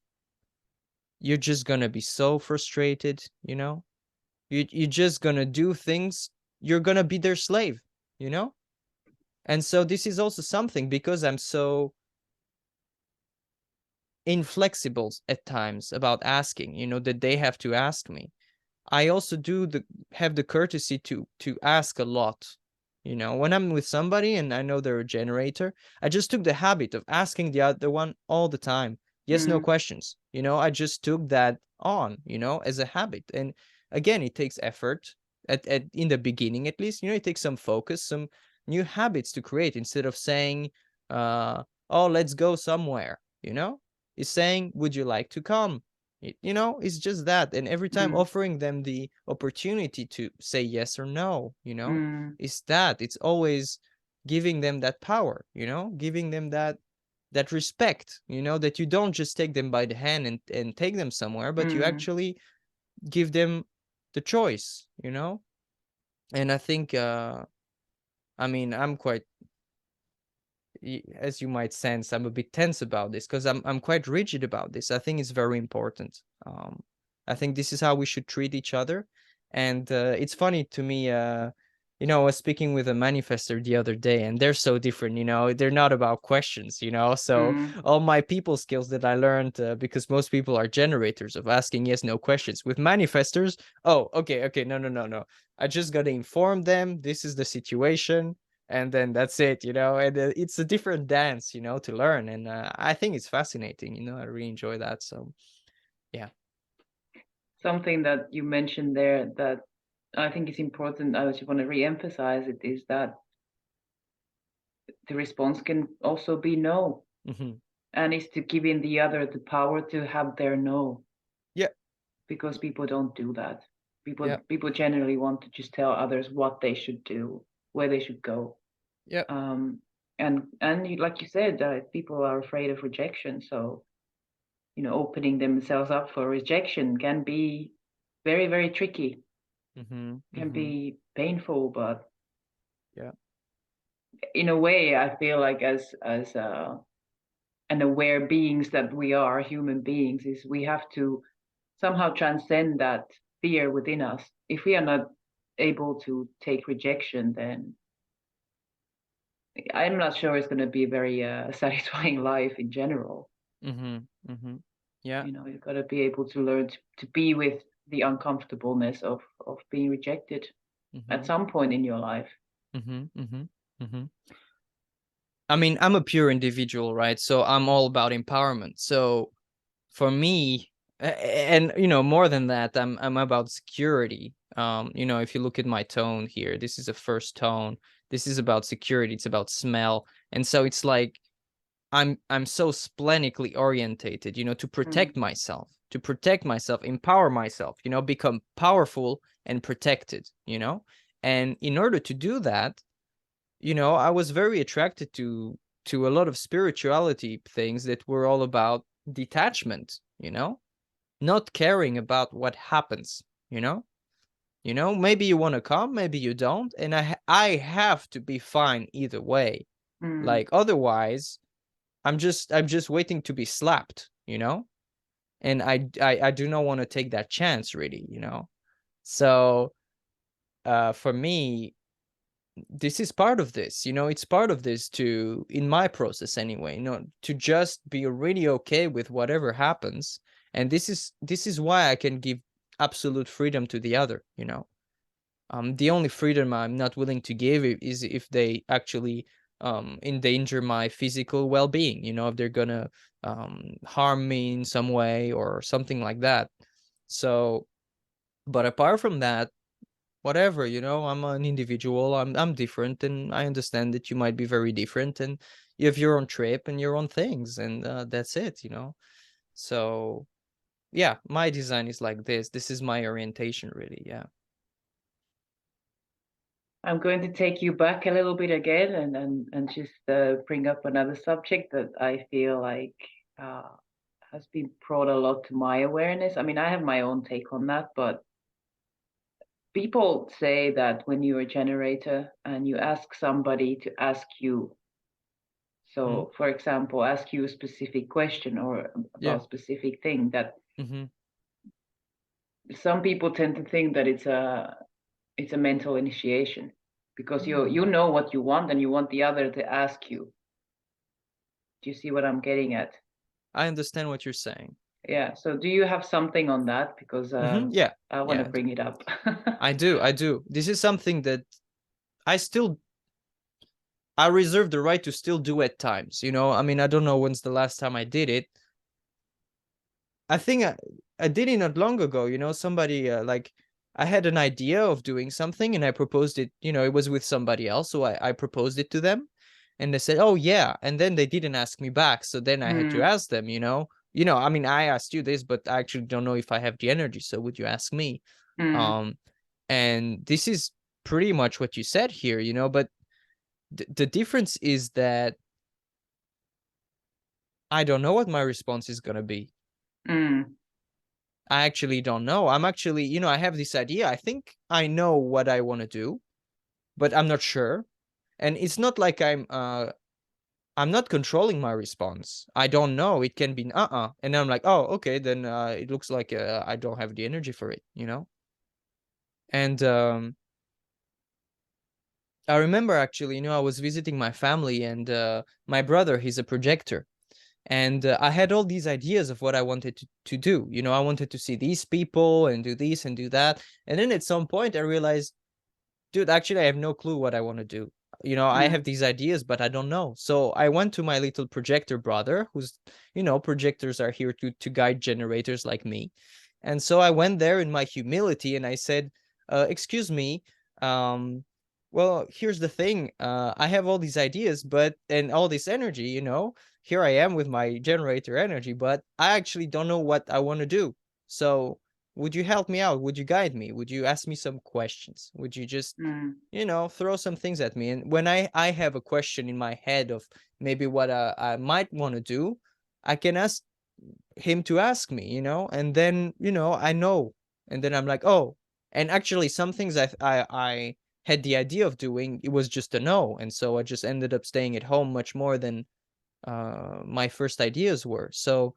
you're just going to be so frustrated. You're just going to do things, you're going to be their slave you know and so this is also something, because I'm so inflexible at times about asking, that they have to ask me. I also have the courtesy to ask a lot. When I'm with somebody and I know they're a generator, I just took the habit of asking the other one all the time. Yes, no mhm, questions. I just took that on, as a habit. And again, it takes effort at in the beginning, at least. It takes some focus, some new habits to create, instead of saying, oh, let's go somewhere, is saying, would you like to come? It's just that. And every time mm, offering them the opportunity to say yes or no, mm, it's always giving them that power, giving them that respect, that you don't just take them by the hand and take them somewhere, but you mm, actually give them the choice. And I think, I mean, I'm quite, as you might sense, I'm a bit tense about this, because I'm quite rigid about this. I think it's very important. I think this is how we should treat each other. And it's funny to me. I was speaking with a manifester the other day, and they're so different. They're not about questions. So mm, all my people skills that I learned, because most people are generators of asking yes no questions. With manifestors, oh, okay, no, no, no, no. I just gotta inform them this is the situation, and then that's it. And it's a different dance, to learn. And I think it's fascinating. I really enjoy that. So yeah. something that you mentioned there that I think is important, I just want to re-emphasize it, is that the response can also be no, Hmm. and is to giving the other the power to have their no, Yeah. because people don't do that. Yeah. People generally want to just tell others what they should do, where they should go. Yeah. And like you said, people are afraid of rejection, so opening themselves up for rejection can be very, very tricky. Mm-hmm. Can Mm-hmm. be painful, but Yeah. in a way, I feel like as an aware beings that we are, human beings, is we have to somehow transcend that fear within us. If we are not able to take rejection, then I'm not sure it's going to be a very satisfying life in general. Mm-hmm. Mm-hmm. Yeah. You've got to be able to learn to be with the uncomfortableness of being rejected at Mm-hmm. some point in your life. Mm-hmm. Mm-hmm. Mm-hmm. I mean, I'm a pure individual, right? So I'm all about empowerment. So for me, and more than that, I'm about security. If you look at my tone here, this is a first tone. This is about security. It's about smell. And so it's like I'm so splenically orientated, to Mm, protect myself, empower myself, become powerful and protected, And in order to do that, I was very attracted to a lot of spirituality things that were all about detachment, not caring about what happens, you know? Maybe you want to come, maybe you don't, and I have to be fine either way. mm. Like otherwise, I'm just waiting to be slapped, And I do not want to take that chance really. So for me, this is part of this, it's part of this to in my process anyway, to just be really okay with whatever happens. And this is why I can give absolute freedom to the other. The only freedom I'm not willing to give is if they actually endanger my physical well-being, if they're gonna harm me in some way or something like that. So but apart from that, whatever, I'm an individual, I'm different, and I understand that you might be very different, and you have your own trip and your own things, and that's it. So yeah, my design is like this is my orientation really. Yeah. I'm going to take you back a little bit again and just bring up another subject that I feel like uh, has been brought a lot to my awareness. I mean, I have my own take on that, but people say that when you're a generator and you ask somebody to ask you, Mm-hmm. so for example, ask you a specific question or Yeah. about a specific thing, that Mm-hmm. some people tend to think that it's a mental initiation because you Mm. you know what you want and you want the other to ask you. Do you see what I'm getting at? I understand what you're saying. Yeah. So do you have something on that? Because Mm-hmm. Yeah. I want to Yeah, bring it up. I do. This is something that I still I reserve the right to still do at times. I mean, I don't know when's the last time I did it. I think I did it not long ago. Somebody like I had an idea of doing something and I proposed it. It was with somebody else, so I proposed it to them, and they said, "Oh yeah," and then they didn't ask me back. So then I had to Mm, ask them. I mean, I asked you this, but I actually don't know if I have the energy. So would you ask me? mm, Um, and this is pretty much what you said here. But the difference is that I don't know what my response is gonna be. mm, I actually don't know. I'm actually, I have this idea. I think I know what I want to do, but I'm not sure. And it's not like I'm not controlling my response. I don't know. It can be and I'm like, "Oh, okay, then it looks like I don't have the energy for it." And I remember actually, I was visiting my family, and my brother, he's a projector. And I had all these ideas of what I wanted to do. I wanted to see these people and do this and do that. And then at some point I realized, dude, actually I have no clue what I want to do. I mm, have these ideas, but I don't know. So I went to my little projector brother, who's, projectors are here to guide generators like me. And so I went there in my humility and I said, excuse me, um, well, here's the thing. I have all these ideas, and all this energy, here I am with my generator energy, but I actually don't know what I want to do. So would you help me out? Would you guide me? Would you ask me some questions? Would you just, Mm. throw some things at me? And when I have a question in my head of maybe what I might want to do, I can ask him to ask me, and then, I know. And then I'm like, oh, and actually some things I had the idea of doing, it was just a no. And so I just ended up staying at home much more than my first ideas were. So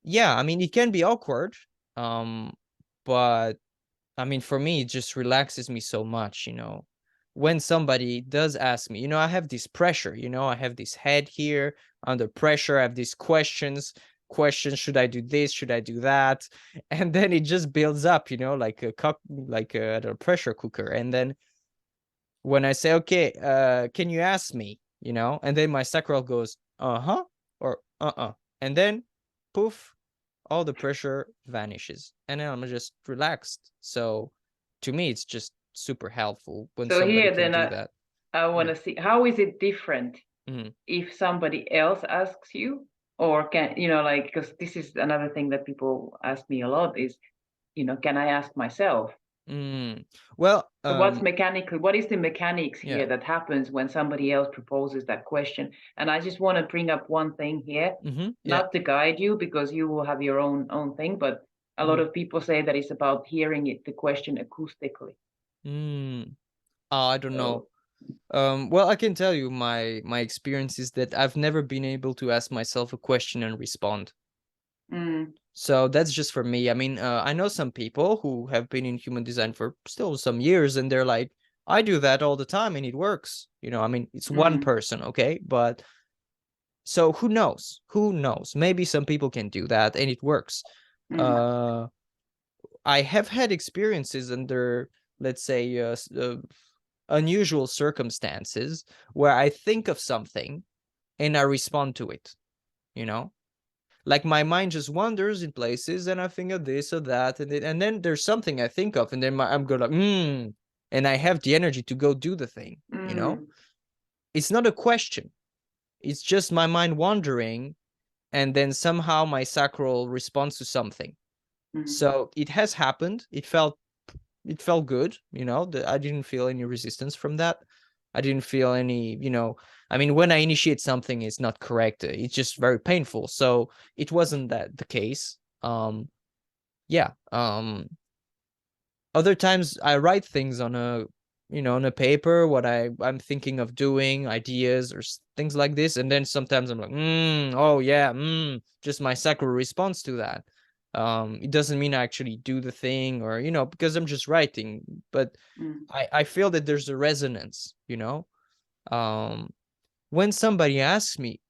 yeah, I mean, it can be awkward, um, but I mean, for me, it just relaxes me so much, when somebody does ask me, I have this pressure, I have this head here under pressure. I have these questions. Should I do this? Should I do that? And then it just builds up, like I don't know, pressure cooker. And then when I say, okay, can you ask me, and then my sacral goes, uh-huh, or uh-uh. And then poof, all the pressure vanishes and then I'm just relaxed. So to me, it's just super helpful when So somebody here can then do that. I want Mm, to see how is it different mhm, if somebody else asks you, or can like, because this is another thing that people ask me a lot is, can I ask myself? mm. Well, So what is the mechanics yeah. here that happens when somebody else proposes that question? And I just want to bring up one thing here, Yeah. not to guide you because you will have your own thing, but a lot Mhm, of people say that it's about hearing the question acoustically. mm. I don't know. So, Well, I can tell you my experience is that I've never been able to ask myself a question and respond. mm, So that's just for me. I mean, I know some people who have been in human design for still some years, and they're like, I do that all the time and it works. I mean, it's one mm, person, okay? But so who knows? Who knows? Maybe some people can do that and it works. mm, Uh, I have had experiences under, let's say, unusual circumstances where I think of something and I respond to it, you know? Like my mind just wanders in places and I think of this or that, and then there's something I think of, and then I'm going like, and I have the energy to go do the thing. mm, It's not a question. It's just my mind wandering, and then somehow my sacral responds to something. mm, So it has happened. It felt good, I didn't feel any resistance from that. I didn't feel any. I mean, when I initiate something, it's not correct. It's just very painful. So it wasn't that the case. Yeah. Other times I write things on a paper, what I'm thinking of doing, ideas or things like this, and then sometimes I'm like, oh yeah, just my sacral response to that. It doesn't mean I actually do the thing, or because I'm just writing, but mm, I feel that there's a resonance. Um, when somebody asks me,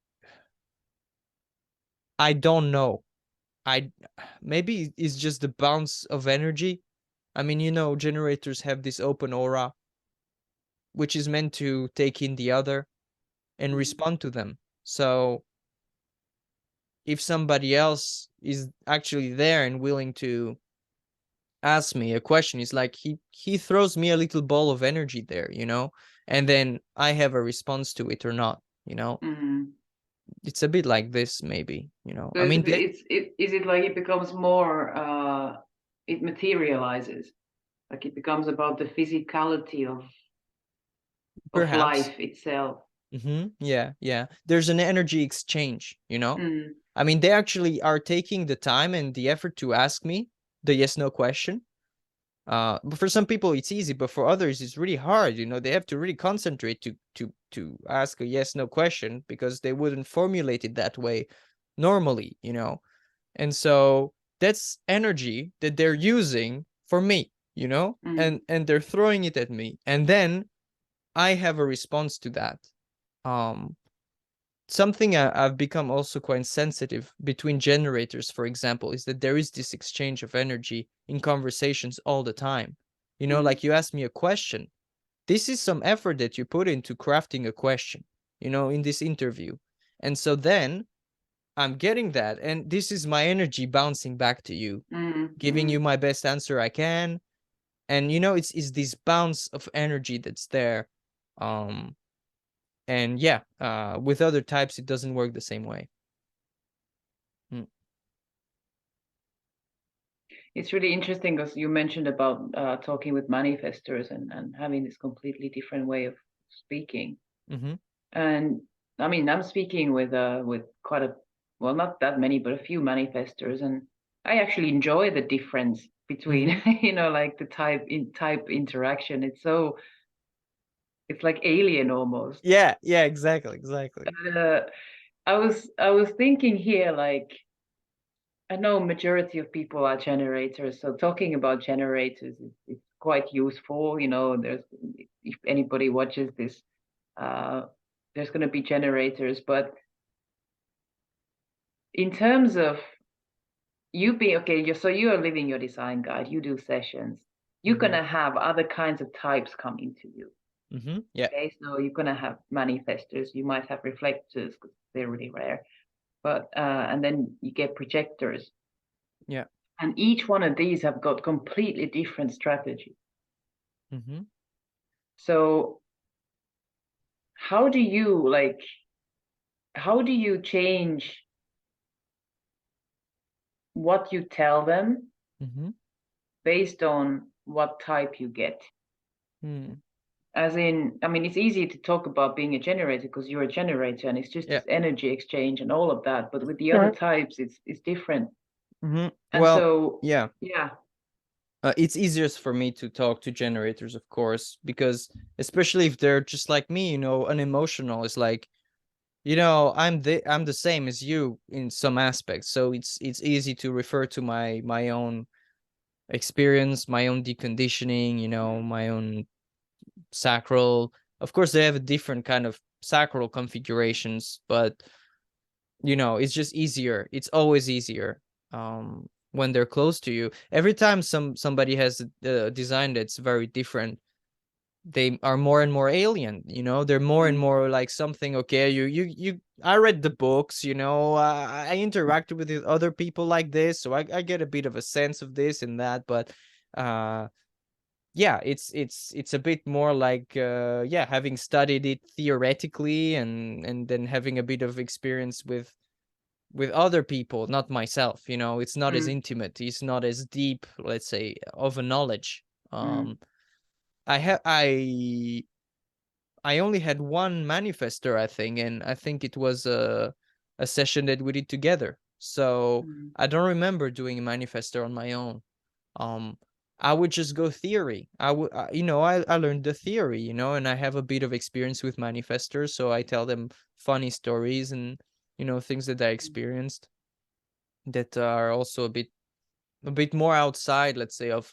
I don't know. I Maybe it's just the bounce of energy. I mean, generators have this open aura, which is meant to take in the other and mm, respond to them. So if somebody else is actually there and willing to ask me a question, it's like he throws me a little ball of energy there, and then I have a response to it or not. mm. It's a bit like this, maybe. So I mean, is it like it becomes more it materializes, like it becomes about the physicality of perhaps. life itself. Yeah, yeah. There's an energy exchange. Mm, I mean, they actually are taking the time and the effort to ask me the yes no question. But for some people it's easy, but for others it's really hard. They have to really concentrate to ask a yes no question because they wouldn't formulate it that way normally. And so that's energy that they're using for me, mm, and they're throwing it at me, and then I have a response to that. Um, Something I've become also quite sensitive between generators, for example, is that there is this exchange of energy in conversations all the time. mm, Like you asked me a question. This is some effort that you put into crafting a question, in this interview. And so then I'm getting that, and this is my energy bouncing back to you, mm, giving you mm. my best answer I can. And it's this bounce of energy that's there. Um, and yeah, with other types, it doesn't work the same way. Mm. It's really interesting because you mentioned about talking with manifestors and having this completely different way of speaking. Mm-hmm. And I mean, I'm speaking with quite a, well, not that many, but a few manifestors, and I actually enjoy the difference between, Mm-hmm. like the type interaction. It's like alien almost. Yeah, yeah, exactly. Uh, I was thinking here, like, I know majority of people are generators, so talking about generators is quite useful. There's, if anybody watches this, uh, there's going to be generators, but in terms of you being okay, so you are living your design guide, you do sessions, you're Mm-hmm. gonna have other kinds of types coming to you. Mm-hmm. Yeah. Okay, so you're gonna have manifestors, you might have reflectors because they're really rare, but and then you get projectors, Yeah. and each one of these have got completely different strategy. Mm-hmm. So how do you like how do you change what you tell them Mm-hmm. based on what type you get? Mm. As in, I mean, it's easy to talk about being a generator because you're a generator and it's just Yeah. this energy exchange and all of that. But with the other types, it's different. Mm-hmm. And Well, so, yeah. yeah. It's easiest for me to talk to generators, of course, because especially if they're just like me, unemotional. It's like, I'm the same as you in some aspects, so it's easy to refer to my own experience, my own deconditioning, my own sacral. Of course, they have a different kind of sacral configurations, but it's just easier. It's always easier when they're close to you. Every time somebody has a design that's very different, they are more and more alien. They're more and Mm, more like something. Okay, I read the books. I interacted with the other people like this, so I get a bit of a sense of this and that. But uh yeah, it's a bit more like yeah, having studied it theoretically and then having a bit of experience with other people, not myself. It's not as mm, intimate, it's not as deep, let's say, of a knowledge. mm, I only had one manifester, I think, and I think it was a session that we did together. So mm, I don't remember doing a manifester on my own. um I would just go theory. I learned the theory, and I have a bit of experience with manifestors, so I tell them funny stories and things that I experienced that are also a bit more outside, let's say, of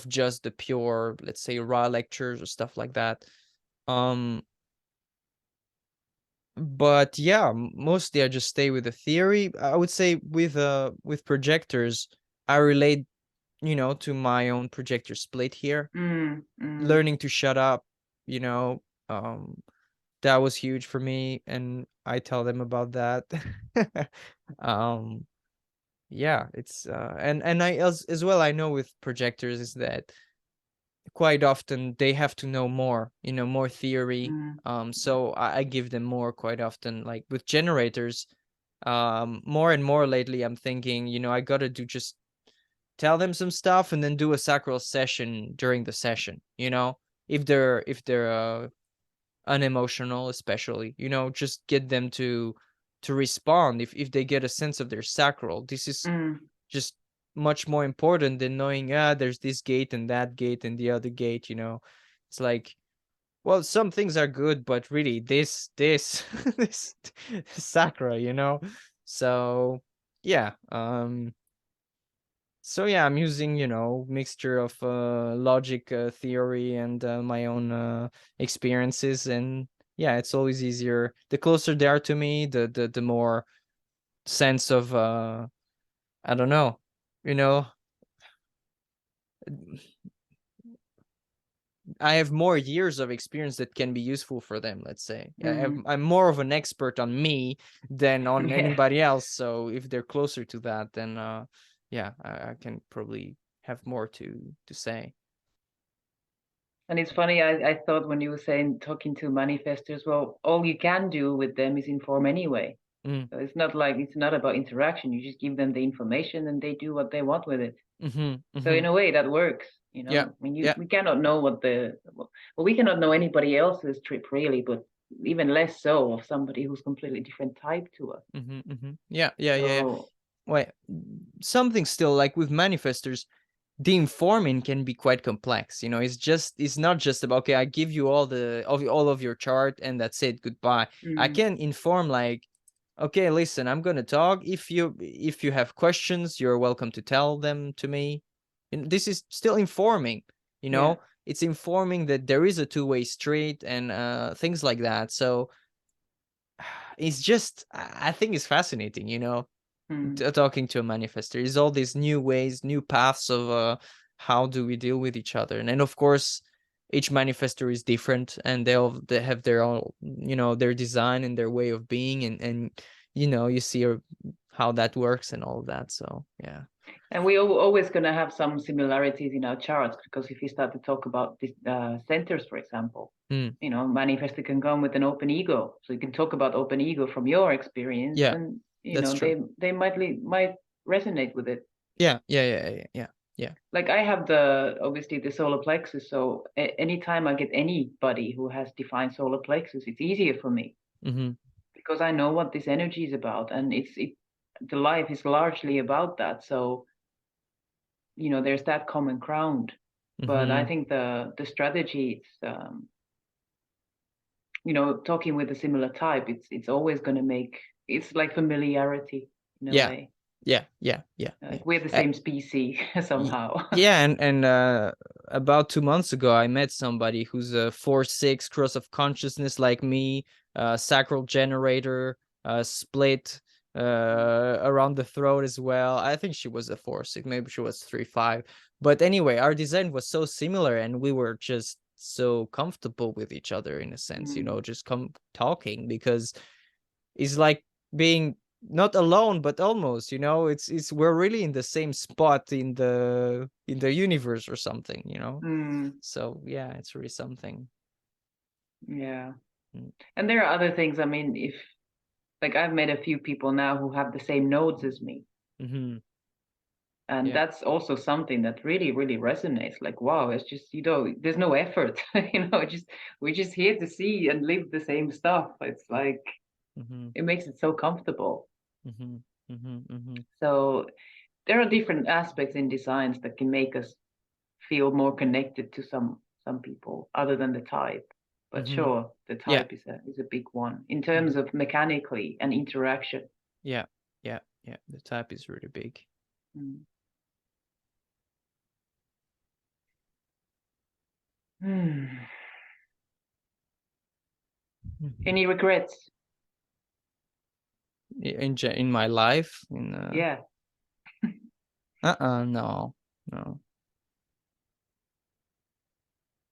just the pure, let's say, raw lectures or stuff like that. um but yeah, mostly I just stay with the theory. I would say with projectors, I relate, to my own projector split here, mm, mm. learning to shut up, you know um that was huge for me, and I tell them about that. um yeah, it's and I as well, I know with projectors is that quite often they have to know more, more theory. Mm, So I give them more quite often. Like with generators, more and more lately I'm thinking, I gotta do just tell them some stuff and then do a sacral session during the session, if they're unemotional, especially, just get them to respond. If they get a sense of their sacral, this is mm, just much more important than knowing, there's this gate and that gate and the other gate. It's like, well, some things are good, but really this this sacra, so yeah. So yeah, I'm using, mixture of logic, theory, and my own experiences, and yeah, it's always easier. The closer they are to me, the more sense of I don't know, you know, I have more years of experience that can be useful for them. Let's say, mm. I'm more of an expert on me than on Yeah. anybody else. So if they're closer to that, then yeah, I can probably have more to say. And it's funny, I thought when you were saying talking to manifestors, well, all you can do with them is inform anyway. Mm. So it's not about interaction. You just give them the information and they do what they want with it. So in a way that works, you know. Yeah, I mean, yeah. we cannot know we cannot know anybody else's trip really, but even less so of somebody who's completely different type to us. Yeah, yeah, yeah, yeah. So Wait, something still like with manifestors, the informing can be quite complex. You know, it's not just about, okay, I give you all of your chart and that's it, goodbye. I mm, can inform like, okay, listen, I'm gonna talk. If you have questions, you're welcome to tell them to me. And this is still informing, you yeah. know, it's informing that there is a two-way street and things like that. So it's just, I think it's fascinating, you know, Mm. talking to a manifestor is all these new ways, new paths of how do we deal with each other. And of course, each manifestor is different, and they have their own, you know, their design and their way of being, and you know, you see how that works and all of that. So yeah. And we always going to have some similarities in our charts, because if you start to talk about these centers, for example, Mm. you know, manifestor can come with an open ego, so you can talk about open ego from your experience, Yeah, and you that's know true. they might resonate with it. Yeah, yeah, yeah, yeah, yeah, yeah. Like I have the obviously the solar plexus, so anytime I get anybody who has defined solar plexus, it's easier for me Mm-hmm. because I know what this energy is about, and the life is largely about that. So you know, there's that common ground. But I Mm-hmm. think the strategy, you know, talking with a similar type, it's always going to make, it's like familiarity in a Yeah, way. yeah, yeah, yeah, Like yeah. we're the same species Y- somehow. yeah, and about 2 months ago I met somebody who's a 4-6 cross of consciousness like me, sacral generator, split around the throat as well. I think she was a 4-6, maybe she was 3-5, but anyway, our design was so similar and we were just so comfortable with each other in a sense, you Mm, know, just come talking, because it's like being not alone but almost, you know, it's we're really in the same spot in the universe or something, you know. mm, So yeah, it's really something. yeah. Mm. And there are other things. I mean, if like I've met a few people now who have the same nodes as me. Mm-hmm. And Yeah. that's also something that really, really resonates. Like, wow, it's just, you know, there's no effort, you know, just we're just here to see and live the same stuff. It's like Mm-hmm. it makes it so comfortable. Mm-hmm. Mm-hmm. Mm-hmm. So there are different aspects in designs that can make us feel more connected to some people other than the type. But Mm-hmm. sure, the Yeah. type is a big one in Mm-hmm. terms of mechanically and interaction. Yeah, yeah, yeah, the type is really big. Mm. Hmm. Mhm. Any regrets? In my life, in Yeah. no, no.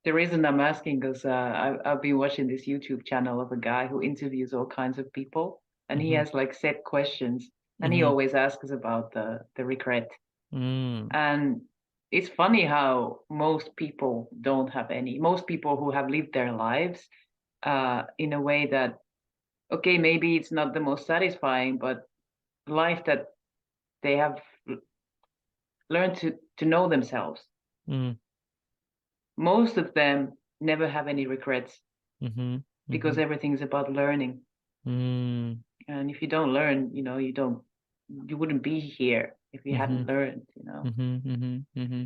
The reason I'm asking is I've been watching this YouTube channel of a guy who interviews all kinds of people, and he Mm-hmm. has like set questions, and he Mm-hmm. always asks about the regret. Mm. And it's funny how most people don't have any. Most people who have lived their lives in a way that, okay, maybe it's not the most satisfying, but life that they have learned to know themselves. Mm. Most of them never have any regrets Mm-hmm. because Mm-hmm. everything's about learning. Mm. And if you don't learn, you know, you wouldn't be here if you Mm-hmm. hadn't learned, you know. Mm-hmm. Mm-hmm. Mm-hmm.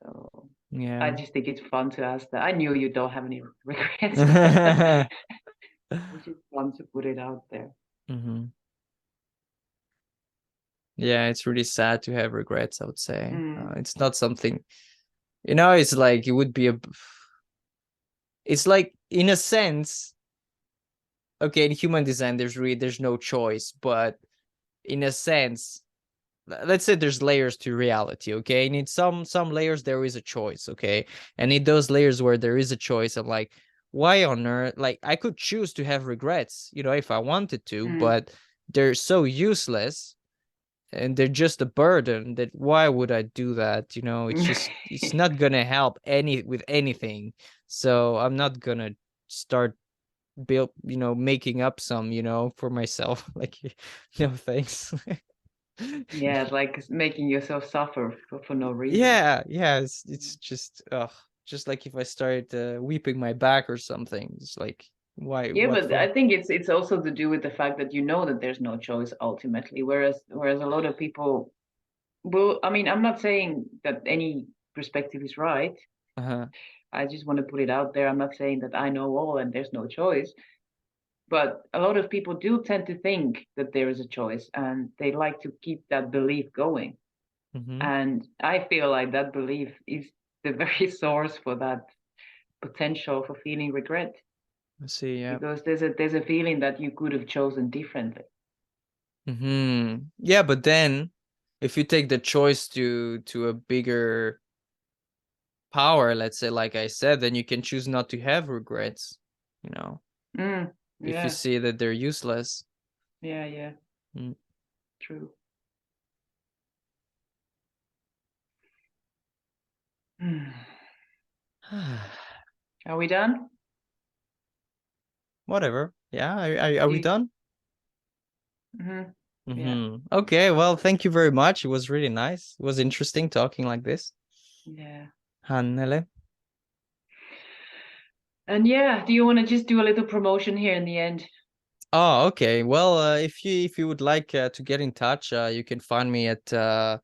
So I Yeah. just think it's fun to ask that. I knew you don't have any regrets, but it's just fun to put it out there. Mm-hmm. Yeah, it's really sad to have regrets, I would say. Mm, It's not something, you know, it's like it would be it's like in a sense, okay, in human design there's no choice, but in a sense, let's say there's layers to reality, okay, and in some layers there is a choice, okay, and in those layers where there is a choice, I'm like, why on earth, like I could choose to have regrets, you know, if I wanted to, mm. but they're so useless and they're just a burden that why would I do that, you know, it's just it's not gonna help any with anything. So I'm not gonna start build, you know, making up some, you know, for myself. Like, no thanks. Yeah, like making yourself suffer for no reason. Yeah, it's just like if I started weeping my back or something. It's like, why, Yeah, what but for? I think it's also to do with the fact that you know that there's no choice ultimately. Whereas a lot of people will, I mean, I'm not saying that any perspective is right. Uh-huh. I just want to put it out there. I'm not saying that I know all and there's no choice. But a lot of people do tend to think that there is a choice and they like to keep that belief going. Mm-hmm. And I feel like that belief is the very source for that potential for feeling regret, I see, yeah. because there's a feeling that you could have chosen differently. Mm-hmm. Yeah, but then if you take the choice to a bigger power, let's say, like I said, then you can choose not to have regrets, you know, Mm, if you yeah, see that they're useless. yeah, yeah, Mm. true. Hmm. Are we done? Whatever. Yeah, are Do we you, done? yeah, Mm-hmm. Okay, well, thank you very much. It was really nice. It was interesting talking like this. yeah. Hannele. And yeah, do you want to just do a little promotion here in the end? Oh, okay. Well, if you would like to get in touch, you can find me at the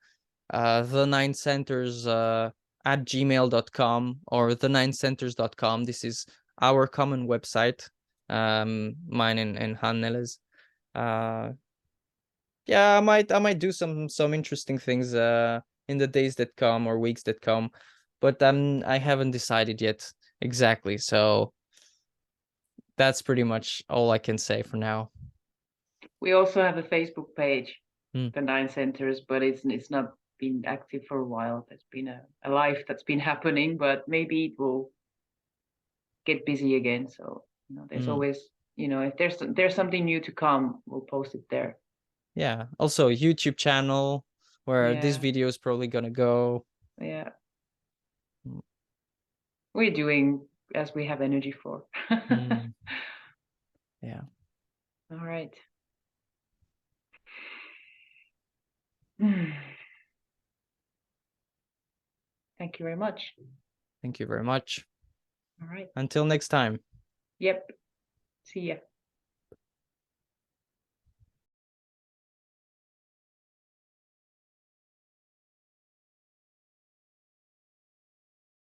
nine centers at gmail.com or the9centers.com. This is our common website, mine and Hannele's. Uh, yeah, I might do some interesting things in the days that come or weeks that come, but I haven't decided yet exactly. So that's pretty much all I can say for now. We also have a Facebook page, Hmm. the Nine Centers, but it's not been active for a while. There's been a life that's been happening, but maybe it will get busy again. So, there's Hmm. always, if there's something new to come, we'll post it there. Yeah. Also, YouTube channel where this Yeah, video is probably gonna go. yeah. Mm. We're doing as we have energy for. Mm. Yeah. All right. Thank you very much. Thank you very much. All right. Until next time. Yep. See ya.